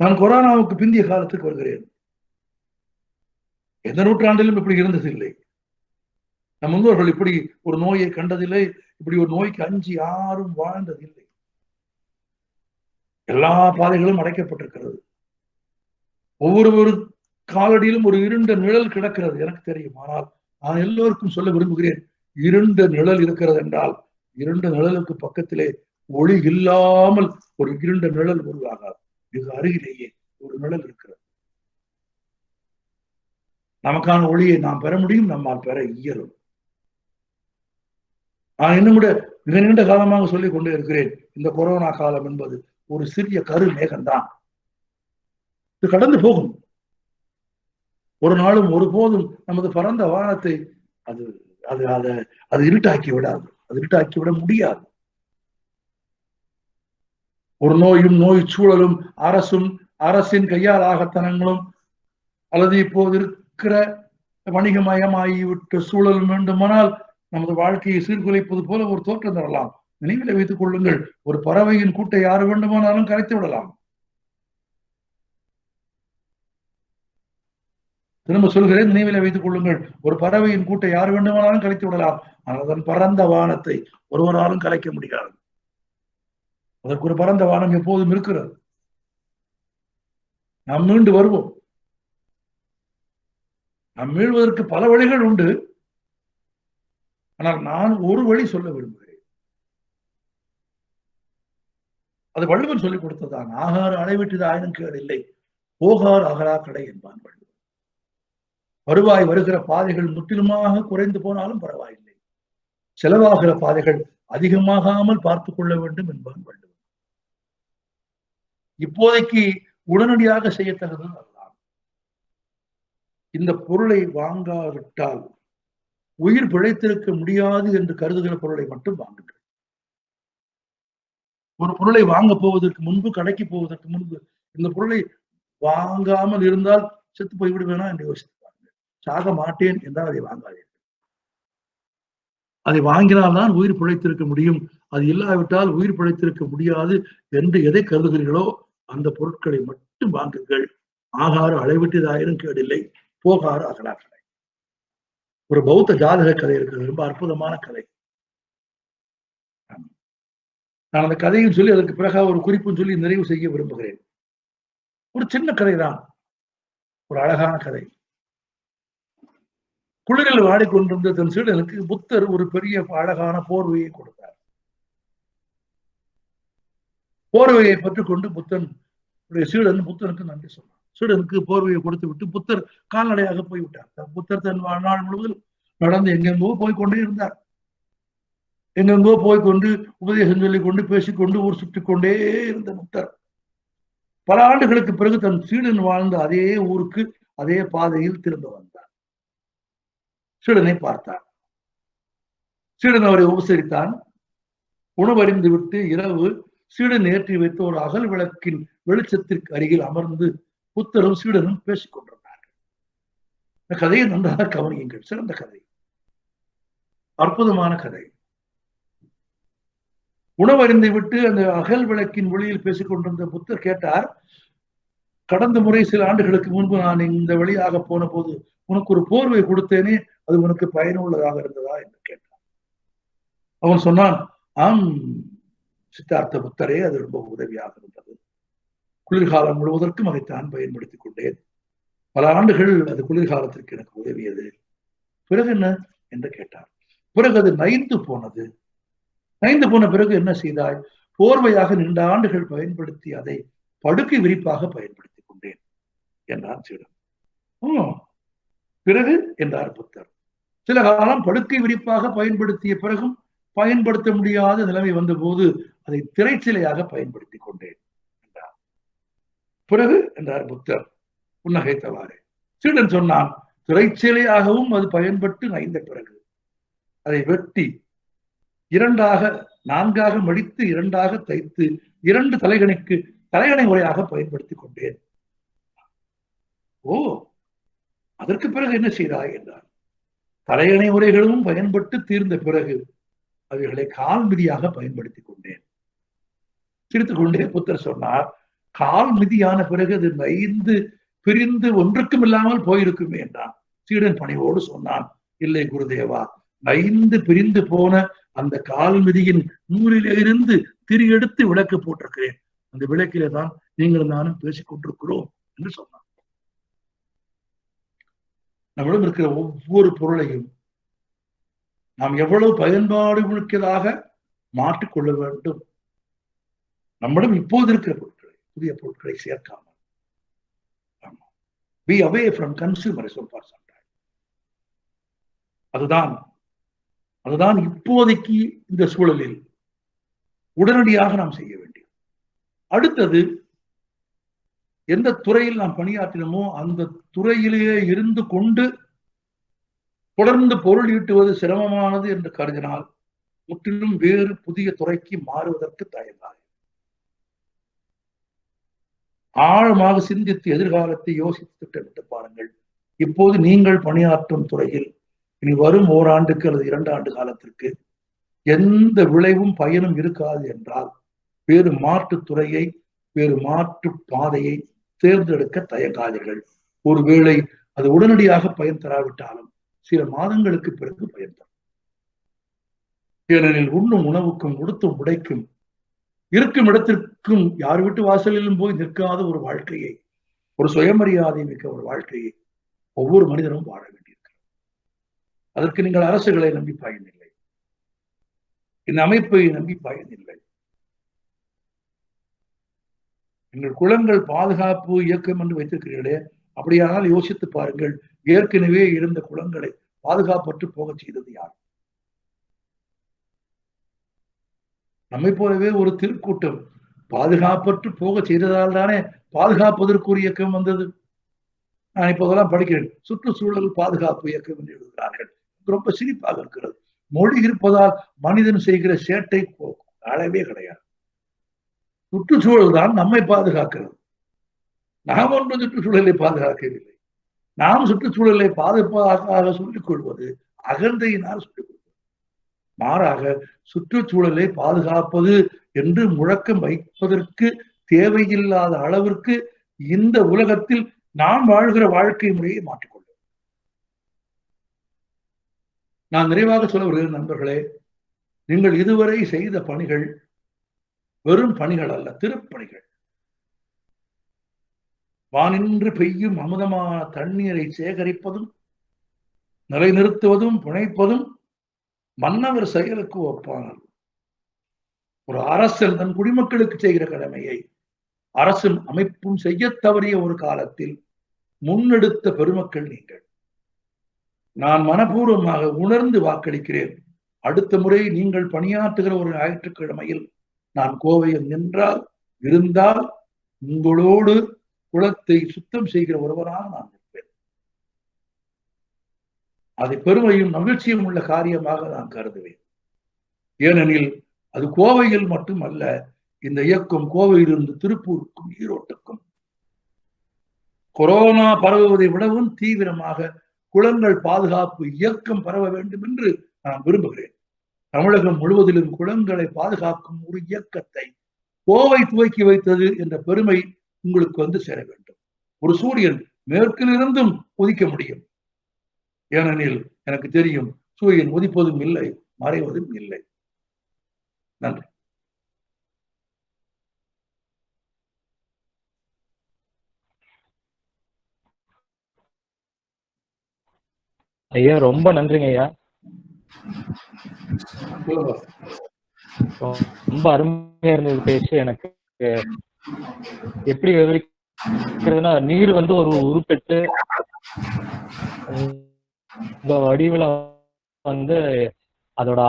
S3: நான் கொரோனாவுக்கு பிந்திய காலத்துக்கு வருகிறேன். எந்த நூற்றாண்டிலும் இப்படி இருந்ததில்லை. நம் முன்னோர்கள் இப்படி ஒரு நோயை கண்டதில்லை, இப்படி ஒரு நோய்க்கு அஞ்சி யாரும் வாழ்ந்ததில்லை. எல்லா பாதைகளும் அடைக்கப்பட்டிருக்கிறது. ஒவ்வொரு காலடியிலும் ஒரு இருண்ட நிழல் கிடக்கிறது, எனக்கு தெரியும். ஆனால் நான் எல்லோருக்கும் சொல்ல விரும்புகிறேன், இருண்ட நிழல் இருக்கிறது என்றால் இருண்ட நிழலுக்கு பக்கத்திலே ஒளி இல்லாமல் ஒரு இருண்ட நிழல் உருவாகாது. மிக அருகிலேயே ஒரு நிழல் இருக்கிறது. நமக்கான ஒளியை நாம் பெற முடியும், நம்மால் பெற இயலும். நான் இன்னும் கூட மிக நீண்ட காலமாக சொல்லிக் கொண்டே இருக்கிறேன், இந்த கொரோனா காலம் என்பது ஒரு சிறிய கரு மேகம்தான். இது கடந்து போகும். ஒரு நாளும் ஒருபோதும் நமது பரந்த வானத்தை அது அது அதை அது இருட்டாக்கி விடாது, அது இருட்டாக்கி விட முடியாது. ஒரு நோயும் நோய் சூழலும் அரசும் அரசின் கையால் ஆகத்தனங்களும் அல்லது இப்போது இருக்கிற வணிகமயமாகிவிட்ட சூழல் வேண்டுமானால் நமது வாழ்க்கையை சீர்குலைப்பது போல ஒரு தோற்றம் தரலாம். நினைவில் வைத்துக் கொள்ளுங்கள், ஒரு பறவையின் கூட்டை யார் வேண்டுமானாலும் கரைத்து விடலாம். திரும்ப சொல்கிறேன், நினைவில் வைத்துக் கொள்ளுங்கள், ஒரு பறவையின் கூட்டை யார் வேண்டுமானாலும் கலைத்து விடலாம். ஆனால் அதன் பரந்த வானத்தை ஒருவராலும் கலைக்க முடியாது. அதற்கு ஒரு பரந்த வானம் எப்போதும் இருக்கிறது. நாம் மீண்டு வருவோம். நாம் மீள்வதற்கு பல வழிகள் உண்டு. ஆனால் நான் ஒரு வழி சொல்ல விரும்புகிறேன். அது வள்ளுவன் சொல்லிக் கொடுத்ததான். ஆகாறு அடைவிட்டது ஆயினும் கேடு இல்லை, போகார் அகலா கடை என்பான் வள்ளுவன். வருவாய் வருகிற பாதைகள் முற்றிலுமாக குறைந்து போனாலும் பரவாயில்லை, செலவாகிற பாதைகள் அதிகமாகாமல் பார்த்துக் கொள்ள வேண்டும் என்பான் வள்ளுவன். இப்போதைக்கு உடனடியாக செய்யத்தக்கது அதுதான். இந்த பொருளை வாங்காவிட்டால் உயிர் பிழைத்திருக்க முடியாது என்று கருதுகிற பொருளை மட்டும் வாங்குங்கள். ஒரு பொருளை வாங்க போவதற்கு முன்பு, கடைக்கு போவதற்கு முன்பு, இந்த பொருளை வாங்காமல் இருந்தால் செத்து போய்விடுவேனா என்று யோசித்து பாருங்கள். சாக மாட்டேன் என்றால் அதை வாங்காதீர்கள். அதை வாங்கினால்தான் உயிர் பிழைத்திருக்க முடியும், அது இல்லாவிட்டால் உயிர் பிழைத்திருக்க முடியாது என்று எதை கருதுகிறீர்களோ அந்த பொருட்களை மட்டும் வாங்குங்கள். ஆகாறு அளவிட்டதாயிரம் கேடில்லை, போகாறு அகலா கடை. ஒரு பௌத்த ஜாதக கதை இருக்கிறது, ரொம்ப அற்புதமான கதை. நான் அந்த கதையும் சொல்லி அதற்கு பிறகு ஒரு குறிப்பும் சொல்லி நிறைவு செய்ய விரும்புகிறேன். ஒரு சின்ன கதை தான், ஒரு அழகான கதை. குளிரில் வாடிக்கொண்டிருந்த தன் சீடனுக்கு புத்தர் ஒரு பெரிய அழகான போர்வையை கொடுத்தார். போர்வையை பெற்றுக்கொண்டு சீடன் புத்தனுக்கு நன்றி சொன்னார். சீடனுக்கு போர்வையை கொடுத்து விட்டு புத்தர் கால்நடையாக போய்விட்டார். புத்தர் தன் வாழ்நாள் முழுவதும் நடந்து எங்கெங்கோ போய்கொண்டே இருந்தார். எங்கெங்கோ போய்கொண்டு உபதேசம் சொல்லிக் கொண்டு பேசிக்கொண்டு ஊர் சுற்றி கொண்டே இருந்த புத்தர் பல ஆண்டுகளுக்கு பிறகு தன் சீடன் வாழ்ந்த அதே ஊருக்கு அதே பாதையில் திரும்ப வந்தார். சீடனை பார்த்தார். சீடன் அவரை உபசரித்தான். உணவறிந்து விட்டு இரவு சீடன் ஏற்றி வைத்த ஒரு அகல் விளக்கின் வெளிச்சத்திற்கு அருகில் அமர்ந்து புத்தரும் சீடனும் பேசிக் கொண்டிருந்தார்கள். இந்த கதையை நன்றாக கவனியுங்கள். சிறந்த கதை, அற்புதமான கதை. உணவறிந்து விட்டு அந்த அகல் விளக்கின் ஒளியில் பேசிக் கொண்டிருந்த புத்தர் கேட்டார், கடந்த முறை சில ஆண்டுகளுக்கு முன்பு நான் இந்த வழியாக போன போது உனக்கு ஒரு போர்வை கொடுத்தேனே, அது உனக்கு பயனுள்ளதாக இருந்ததா என்று கேட்டான். அவன் சொன்னான், ஆம் சித்தார்த்த புத்தரே, அது ரொம்ப உதவியாக இருந்தது. குளிர்காலம் முழுவதற்கும் அதைத்தான் பயன்படுத்திக் கொண்டேன். பல ஆண்டுகள் அது குளிர்காலத்திற்கு எனக்கு உதவியது. பிறகு என்ன என்று கேட்டார். பிறகு அது நைந்து போனது. நைந்து போன பிறகு என்ன செய்தாய்? போர்வையாக நீண்ட ஆண்டுகள் பயன்படுத்தி அதை படுக்கை விரிப்பாக பயன்படுத்திக் கொண்டேன் என்றான் சீடன். பிறகு என்றார் புத்தர். சில காலம் படுக்கை விரிப்பாக பயன்படுத்திய பிறகும் பயன்படுத்த முடியாத நிலைமை வந்த போது அதை திரைச்சிலையாக பயன்படுத்திக் கொண்டேன் என்றார். பிறகு என்றார் புத்தர் புன்னகைத்தவாறு. சீடன் சொன்னான், திரைச்சிலையாகவும் அது பயன்பட்டு நைந்த பிறகு அதை வெட்டி இரண்டாக நான்காக மடித்து இரண்டாக தைத்து 2 தலையணை உரையாக பயன்படுத்திக் கொண்டேன். ஓ, அதற்கு பிறகு என்ன செய்தாய் என்றார். தலையணை உரைகளும் பயன்பட்டு தீர்ந்த பிறகு அவைகளை கால் மிதியாக பயன்படுத்திக் கொண்டேன். சிரித்துக் கொண்டே புத்தர் சொன்னார், கால் மிதியான பிறகு அது நைந்து பிரிந்து ஒன்றுக்கும் இல்லாமல் போயிருக்குமே என்றான். சீடன் பணிவோடு சொன்னான், இல்லை குருதேவா, நைந்து பிரிந்து போன அந்த கால் மிதியின் நூலிலே இருந்து திரி எடுத்து விளக்கு போட்டிருக்கிறேன். அந்த விளக்கிலே தான் நீங்களும் நானும் பேசிக் கொண்டிருக்கிறோம் என்று சொன்னான். நம்மிடம் இருக்கிற ஒவ்வொரு பொருளையும் நாம் எவ்வளவு பயன்பாடு மிக்கதாக மாற்றிக்கொள்ள வேண்டும். நம்மிடம் இப்போது இருக்கிற பொருட்களை, புதிய பொருட்களை சேர்க்காமல். Be away from consumerism for some time. அதுதான் இப்போதைக்கு இந்த சூழலில் உடனடியாக நாம் செய்ய வேண்டியது. அடுத்தது, எந்த துறையில் நாம் பணியாற்றினமோ அந்த துறையிலேயே இருந்து கொண்டு தொடர்ந்து பொருள் ஈட்டுவது சிரமமானது என்று கருதினால் முற்றிலும் வேறு புதிய துறைக்கு மாறுவதற்கு தயங்காது. ஆழமாக சிந்தித்து எதிர்காலத்தை யோசித்து திட்டமிட்டு பாருங்கள். இப்போது நீங்கள் பணியாற்றும் துறையில் இனி வரும் ஓராண்டுக்கு அல்லது 2 ஆண்டு காலத்திற்கு எந்த விளைவும் பயனும் இருக்காது என்றால் வேறு மாற்று துறையை, வேறு மாற்று பாதையை தேர்ந்தெடுக்க தயங்காதீர்கள். ஒருவேளை அது உடனடியாக பயன் தராவிட்டாலும் சில மாதங்களுக்கு பிறகு பயன் தரும். ஏனெனில் உண்ணும் உணவுக்கும் உடுத்தும் உடைக்கும் இருக்கும் இடத்திற்கும் யார் வீட்டு வாசலிலும் போய் நிற்காத ஒரு வாழ்க்கையை ஒரு சுயமரியாதை மிக்க ஒரு வாழ்க்கையை ஒவ்வொரு மனிதனும் வாழ வேண்டியிருக்கிறது. அதற்கு நீங்கள் அரசுகளை நம்பி பயனில்லை, இந்த அமைப்பை நம்பி பயனில்லை. எங்கள் குளங்கள் பாதுகாப்பு இயக்கம் என்று வைத்திருக்கிறீர்களே, அப்படியானால் யோசித்து பாருங்கள், ஏற்கனவே இருந்த குளங்களை பாதுகாப்பற்று போக செய்தது யார்? நம்மை போலவே ஒரு திருக்கூட்டம் பாதுகாப்பற்று போக செய்ததால் தானே பாதுகாப்பதற்கு ஒரு இயக்கம் வந்தது. நான் இப்போதெல்லாம் படிக்கிறேன், சுற்றுச்சூழல் பாதுகாப்பு இயக்கம் என்று எழுதுகிறார்கள். ரொம்ப சிரிப்பாக இருக்கிறது. மொழி இருப்பதால் மனிதன் செய்கிற சேட்டை அளவே கிடையாது. சுற்றுச்சூழல் தான் நம்மை பாதுகாக்கிறது. நாம் ஒன்றும் சுற்றுச்சூழலை பாதுகாக்கவில்லை. நாம் சுற்றுச்சூழலை பாதுகாப்பாக சொல்லிக் கொள்வது அகந்தையினால் சொல்லிக் கொள்வது. மாறாக சுற்றுச்சூழலை பாதுகாப்பது என்று முழக்கம் வைப்பதற்கு தேவையில்லாத அளவிற்கு இந்த உலகத்தில் நாம் வாழ்கிற வாழ்க்கை முறையை மாற்றிக்கொள்ளும். நான் நிறைவாக சொல்ல வருகிறேன் நண்பர்களே, நீங்கள் இதுவரை செய்த பணிகள் வெறும் பணிகள் அல்ல, திருப்பணிகள். வானின்று பெய்யும் அமுதமான தண்ணீரை சேகரிப்பதும் நிலைநிறுத்துவதும் புனைப்பதும் மன்னவர் செயலுக்கு ஒப்பானது. ஒரு அரசன் தன் குடிமக்களுக்கு செய்கிற கடமையை அரசும் அமைப்பும் செய்ய தவறிய ஒரு காலத்தில் முன்னெடுத்த பெருமக்கள் நீங்கள். நான் மனப்பூர்வமாக உணர்ந்து வாக்களிக்கிறேன். அடுத்த முறை நீங்கள் பணியாற்றுகிற ஒரு ஞாயிற்றுக்கிழமையில் நான் கோவையில் நின்றால் இருந்தால் உங்களோடு குளத்தை சுத்தம் செய்கிற ஒருவராக நான் இருப்பேன். அதை பெருமையும் மகிழ்ச்சியும் உள்ள காரியமாக நான் கருதுவேன். ஏனெனில் அது கோவையில் மட்டுமல்ல, இந்த இயக்கம் கோவையிலிருந்து திருப்பூருக்கும் ஈரோட்டுக்கும் கொரோனா பரவுவதை விடவும் தீவிரமாக குளங்கள் பாதுகாப்பு இயக்கம் பரவ வேண்டும் என்று நான் விரும்புகிறேன். தமிழகம் முழுவதிலும் குளங்களை பாதுகாக்கும் ஒரு இயக்கத்தை கோவை துவக்கி வைத்தது என்ற பெருமை உங்களுக்கு வந்து சேர வேண்டும். ஒரு சூரியன் மேற்கிலிருந்தும் உதிக்க முடியும். ஏனெனில் எனக்கு தெரியும், சூரியன் உதிப்பதும் இல்லை, மறைவதும் இல்லை. நன்றி.
S1: ஐயா ரொம்ப நன்றிங்க ஐயா. ரொம்ப அருமையா இருந்தது பேச்சு. எனக்கு எப்படி விவரிக்கிறதுனா, நீர் வந்து ஒரு உருப்பெட்டு இந்த வடிவுல வந்து அதோட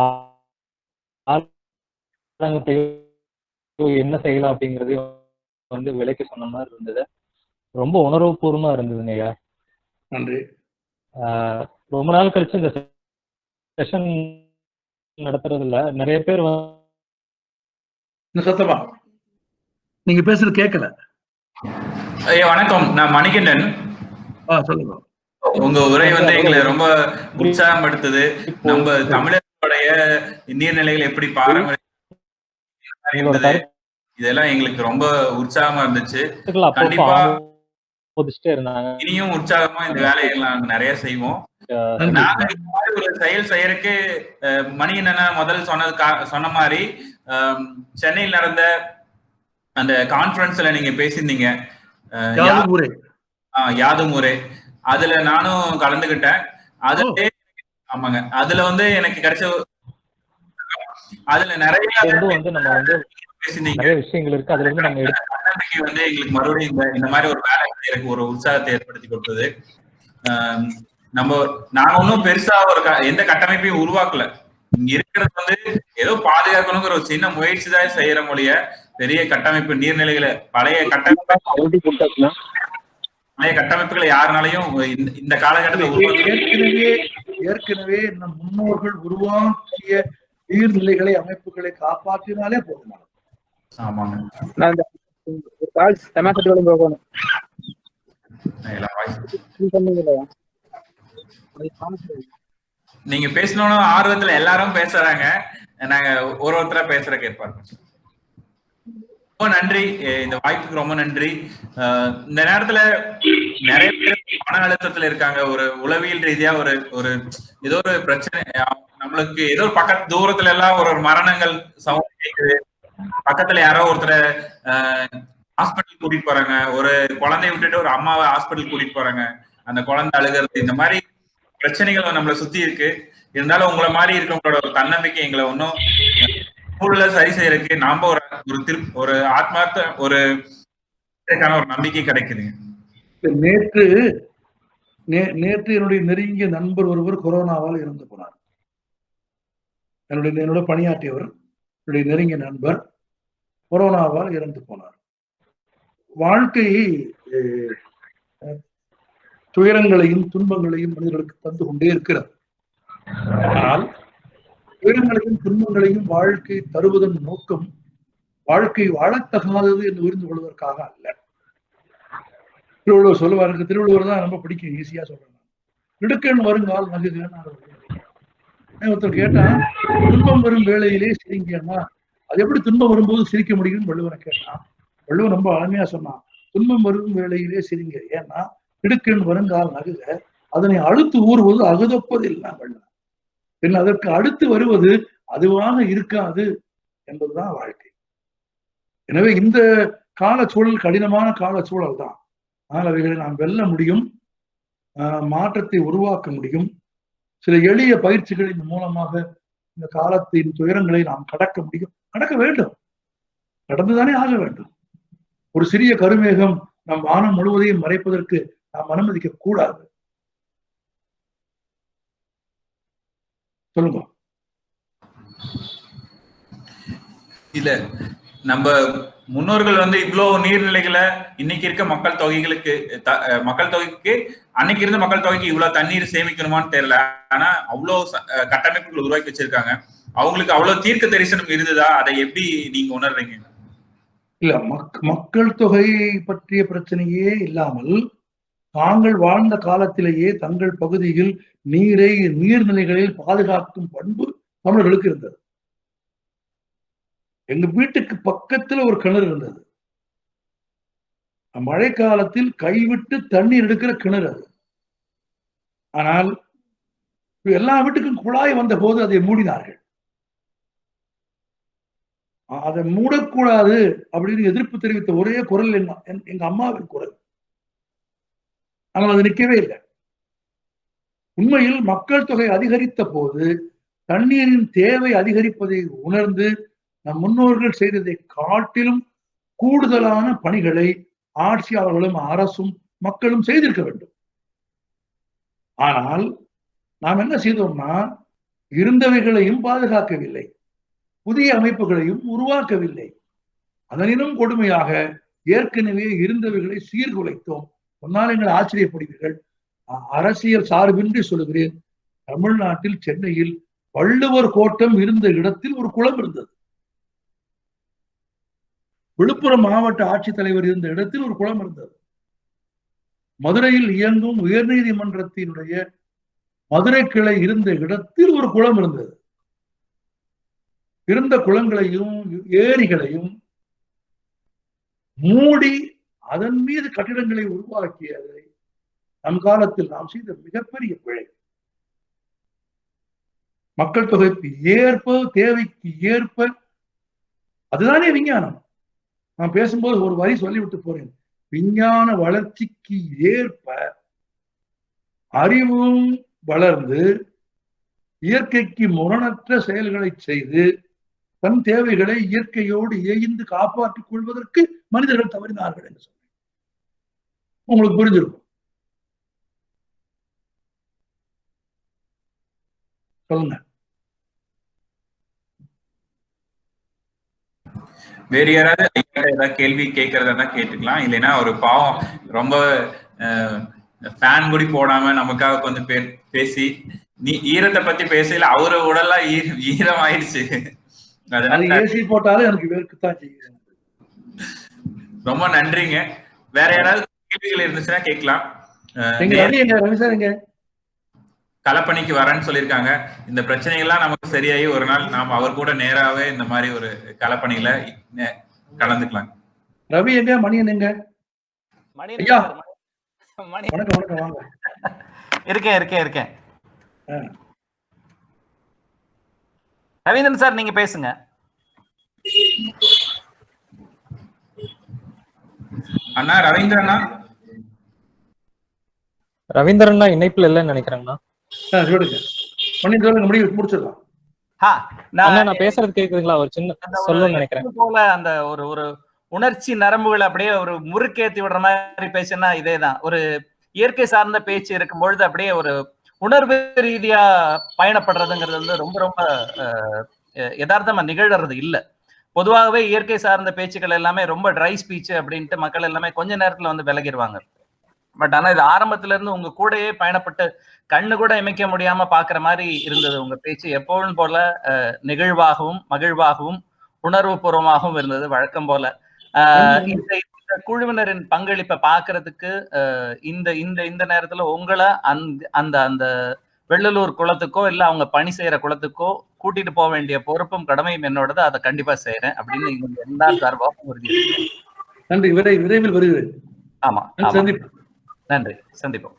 S1: ஆழத்தை என்ன செய்யலாம் அப்படிங்கறது வந்து விளக்கி சொன்ன மாதிரி இருந்தது. ரொம்ப உணர்வுபூர்வமா இருந்ததுங்க ஐயா.
S3: நன்றி.
S1: ரொம்ப நாள் கழிச்சு இந்த செஷன் நடத்துறதுல நிறைய பேர்
S3: சத்தமா நீங்க பேசுறது கேட்கல.
S5: ஐயா வணக்கம், நான் மணிகண்டன்.
S3: சொல்லுங்க.
S5: உங்க உரை வந்து எங்களை ரொம்ப உற்சாகப்படுத்துது. நம்ம தமிழர்களுடைய நீர்நிலைகள் எப்படி பாரம்பரிய இதெல்லாம் எங்களுக்கு ரொம்ப உற்சாகமா இருந்துச்சு. கண்டிப்பா இனியும் உற்சாகமா இந்த வேலைகள் நாங்க நிறைய செய்வோம். நாங்க ஒரு செயல் செய்யறதுக்கு மணிகண்டனா முதல் சொன்ன மாதிரி சென்னையில் நடந்த அந்த கான்ஃபரன்ஸ்ல நீங்க பேசியிருந்தீங்க, யாதும் ஊரே. அதுல நானும் கலந்துகிட்டேன். அதுல ஆமாங்க, அதுல வந்து எனக்கு கிடைச்ச அதுல நிறைய
S1: விஷயங்கள் இருக்கு. அதுல இருந்து நம்ம
S5: வந்து எங்களுக்கு மறுபடியும் இந்த மாதிரி ஒரு வேலை எனக்கு ஒரு உற்சாகத்தை ஏற்படுத்தி கொடுத்தது. நாங்க ஒன்னும் பெருசா ஒரு எந்த கட்டமைப்பையும் உருவாக்கல. இங்க இருக்கிறது வந்து ஏதோ பாதுகாக்கணுங்கிற ஒரு சின்ன முயற்சி தான் செய்யற மொழிய பெரிய கட்டமைப்பு நீர்நிலைகளை பழைய கட்டமைப்புகளை யாருனாலையும் இந்த காலகட்டத்தில்
S3: ஏற்கனவே நம் முன்னோர்கள் உருவாக்கிய நீர்நிலைகளை அமைப்புகளை காப்பாற்றினாலே போதும்.
S5: ஆமாங்க. நீங்க பேசணும்னு ஆர்வத்துல எல்லாரும் பேசுறாங்க. நாங்க ஒருத்தரா பேசுற கேட்பாங்க. ரொம்ப நன்றி, இந்த வாய்ப்புக்கு ரொம்ப நன்றி. இந்த நேரத்துல நிறைய பேர் மன அழுத்தத்துல இருக்காங்க. ஒரு உளவியல் ரீதியா ஒரு ஏதோ ஒரு பிரச்சனை, நம்மளுக்கு ஏதோ பக்கத்து தூரத்துல எல்லாம் ஒரு மரணங்கள் சவுண்ட் கேக்குது. பக்கத்துல யாரோ ஒருத்தரை ஹாஸ்பிட்டல் கூட்டிட்டு போறாங்க, ஒரு குழந்தைய விட்டுட்டு ஒரு அம்மாவை ஹாஸ்பிட்டல் கூட்டிட்டு போறாங்க, அந்த குழந்தை அழுகிறது, இந்த மாதிரி பிரச்சனைகள் நம்மளை சுத்தி இருக்கு. இருந்தாலும் உங்களை மாதிரி இருக்கவங்களோட ஒரு தன்னம்பிக்கை எங்களை ஒன்னும் சூழலை சரி செய்யறதுக்கு நாம ஒரு ஆத்மார்த்த ஒரு நம்பிக்கை கிடைக்குதுங்க.
S3: நேற்று என்னுடைய நெருங்கிய நண்பர் ஒருவர் கொரோனாவால் இறந்து போனார். என்னோட பணியாற்றியவர், என்னுடைய நெருங்கிய நண்பர் கொரோனாவால் இறந்து போனார். வாழ்க்கை துயரங்களையும் துன்பங்களையும் மனிதர்களுக்கு தந்து கொண்டே இருக்கிறது. ஆனால் துயரங்களையும் துன்பங்களையும் வாழ்க்கை தருவதன் நோக்கம் வாழ்க்கை வாழத்தகாதது என்று புரிந்து கொள்வதற்காக அல்ல. திருவள்ளுவர் சொல்லுவாருக்கு, திருவள்ளுவர் தான் ரொம்ப பிடிக்கும், ஈஸியா சொல்றேன். இடுக்கண் வருங்கால் நகுகன்னு ஒருத்தர் கேட்டா, துன்பம் வரும் வேளையிலே சிரிங்கன்னா அது எப்படி துன்பம் வரும்போது சிரிக்க முடியும்னு வள்ளுவனை கேட்டான். வள்ளுவன் ரொம்ப அருமையா சொன்னான், துன்பம் வரும் வேளையிலே சிரிங்க, ஏன்னா இடுக்கண் வருங்கால் நகுக, அதனை அடுத்து ஊறுவது அகுதப்பது இல்லை வள்ளுவன். பின் அதற்கு அடுத்து வருவது அதுவாக இருக்காது என்பதுதான் வாழ்க்கை. எனவே இந்த காலச்சூழல் கடினமான காலச்சூழல் தான். ஆனால் அவைகளை நாம் வெல்ல முடியும், மாற்றத்தை உருவாக்க முடியும். சில எளிய பயிற்சிகளின் மூலமாக இந்த காலத்தின் துயரங்களை நாம் கடக்க முடியும், கடக்க வேண்டும், கடந்துதானே ஆக வேண்டும். ஒரு சிறிய கருமேகம் நம் வானம் முழுவதையும் மறைப்பதற்கு நாம் அனுமதிக்க கூடாது. சொல்லுங்க.
S5: இல்ல, நம்ம முன்னோர்கள் இவ்வளவு நீர்நிலைகளை இன்னைக்கு இருக்க மக்கள் தொகைக்கு அன்னைக்கு இருந்த மக்கள் தொகைக்கு இவ்வளவு தண்ணீர் சேமிக்கணுமான்னு தெரியல. ஆனா அவ்வளவு கட்டமைப்புகள் உருவாக்கி வச்சிருக்காங்க. அவங்களுக்கு அவ்வளவு தீர்க்க தரிசனம் இருந்ததா? அதை எப்படி நீங்க உணர்றீங்க?
S3: இல்ல, மக்கள் தொகையை பற்றிய பிரச்சனையே இல்லாமல் தாங்கள் வாழ்ந்த காலத்திலேயே தங்கள் பகுதியில் நீர்நிலைகளில் பாதுகாக்கும் பண்பு தமிழர்களுக்கு இருந்தது. எங்க வீட்டுக்கு பக்கத்துல ஒரு கிணறு இருந்தது. மழை காலத்தில் கைவிட்டு தண்ணீர் எடுக்கிற கிணறு அது. ஆனால் எல்லா வீட்டுக்கும் குழாய் வந்த போது அதை மூடினார்கள். அதை மூடக்கூடாது அப்படின்னு எதிர்ப்பு தெரிவித்த ஒரே குரல் எங்க அம்மாவின் குரல். ஆனால் அது நிற்கவே இல்லை. உண்மையில் மக்கள் தொகை அதிகரித்த போது தண்ணீரின் தேவை அதிகரிப்பதை உணர்ந்து நம் முன்னோர்கள் செய்ததை காட்டிலும் கூடுதலான பணிகளை ஆட்சியாளர்களும் அரசும் மக்களும் செய்திருக்க வேண்டும். ஆனால் நாம் என்ன செய்தோம்னா, இருந்தவைகளையும் பாதுகாக்கவில்லை, புதிய அமைப்புகளையும் உருவாக்கவில்லை. அதனினும் கொடுமையாக ஏற்கனவே இருந்தவைகளை சீர்குலைத்தோம். சொன்னால் நீங்கள் ஆச்சரியப்படுவீர்கள், அரசியல் சார்பின்றி சொல்லுகிறேன், தமிழ்நாட்டில் சென்னையில் வள்ளுவர் கோட்டம் இருந்த இடத்தில் ஒரு குளம் இருந்தது. விழுப்புரம் மாவட்ட ஆட்சித்தலைவர் இருந்த இடத்தில் ஒரு குளம் இருந்தது. மதுரையில் இயங்கும் உயர்நீதிமன்றத்தினுடைய மதுரை கிளை இருந்த இடத்தில் ஒரு குளம் இருந்தது. இருந்த குளங்களையும் ஏரிகளையும் மூடி அதன் மீது கட்டிடங்களை உருவாக்கியதை நம் காலத்தில் நாம் செய்த மிகப்பெரிய பிழை. மக்கள் தொகைக்கு ஏற்ப, தேவைக்கு ஏற்ப, அதுதானே விஞ்ஞானம். நான் பேசும்போது ஒரு வரி சொல்லிவிட்டு போறேன், விஞ்ஞான வளர்ச்சிக்கு ஏற்ப அறிவும் வளர்ந்து இயற்கைக்கு முரணற்ற செயல்களை செய்து தன் தேவைகளை இயற்கையோடு இயைந்து காப்பாற்றிக் கொள்வதற்கு மனிதர்கள் தவறினார்கள் என்று சொன்னேன். உங்களுக்கு புரிஞ்சிருக்கும். சொல்லுங்க.
S5: வேற யாராவது ஏதாவது கேள்வி கேட்கறதா கேட்டுக்கலாம். இல்லைன்னா ஒரு பாவம் ரொம்ப ஃபேன் குடி போடாம நமக்காக கொஞ்சம் பேசி ஈரத்தை பத்தி பேசல, அவரு உடல்லாம் ஈரம் ஆயிடுச்சு.
S3: ஏசி போட்டாலும் எனக்கு வேர்க்குத்தான் செய்யும்.
S5: ரொம்ப நன்றிங்க. வேற யாராவது கேள்விகள் இருந்துச்சுன்னா கேட்கலாம். களப்பணிக்கு வரேன்னு சொல்லியிருக்காங்க. இந்த பிரச்சனைகள்லாம் நமக்கு சரியாகி ஒரு நாள் நாம் அவர் கூட நேராவே இந்த மாதிரி ஒரு களப்பணியில கலந்துக்கலாம்.
S3: ரவி எங்க, மணியன் எங்க? ஐயா வணக்கம். வணக்கம், வாங்க.
S2: இருக்கேன். ரவீந்திரன் சார், நீங்க பேசுங்க.
S5: அண்ணா ரவீந்திரண்ணா.
S1: ரவீந்திரண்ணா இணைப்புல இல்லைன்னு நினைக்கிறேங்கண்ணா.
S3: சொல்லுங்க பண்ணி சொல்லுங்க, முடிச்சிடலாம்.
S1: நான் பேசுறது கேக்குதுங்களா? ஒரு சின்ன சொல்லணும்னு நினைக்கிறேன்.
S2: போல அந்த ஒரு ஒரு உணர்ச்சி நரம்புகள் அப்படியே ஒரு முறுக்கேத்தி விடுற மாதிரி பேசுனா இதேதான். ஒரு இயற்கை சார்ந்த பேச்சு இருக்கும் பொழுது அப்படியே ஒரு உணர்வு ரீதியா பயணப்படுறதுங்கிறது வந்து ரொம்ப ரொம்ப யதார்த்தமா நிகழறது இல்ல. பொதுவாகவே இயற்கை சார்ந்த பேச்சுக்கள் எல்லாமே ரொம்ப ட்ரை ஸ்பீச் அப்படின்ட்டு மக்கள் எல்லாமே கொஞ்ச நேரத்துல வந்து விலகிடுவாங்க. பட் ஆனா இது ஆரம்பத்துல இருந்து உங்க கூடயே பயணப்பட்டு கண்ணு கூட இமைக்க முடியாம பாக்குற மாதிரி இருந்தது உங்க பேச்சு. எப்போதும் போல நெகிழ்வாகவும் மகிழ்வாகவும் உணர்வு பூர்வமாகவும் இருந்தது வழக்கம் போல. இந்த குழுவினரின் பங்களிப்பை பாக்குறதுக்கு இந்த இந்த இந்த நேரத்துல உங்களை அந்த அந்த வெள்ளலூர் குளத்துக்கோ இல்ல அவங்க பணி செய்யற குளத்துக்கோ கூட்டிட்டு போக வேண்டிய பொறுப்பும் கடமையும் என்னோடது. அதை கண்டிப்பா செய்யறேன் அப்படின்னு எல்லா சார்பாகவும் உறுதி.
S3: நன்றி. விரைவில் வருகிறேன்.
S2: ஆமா, நன்றி, சந்திப்போம்.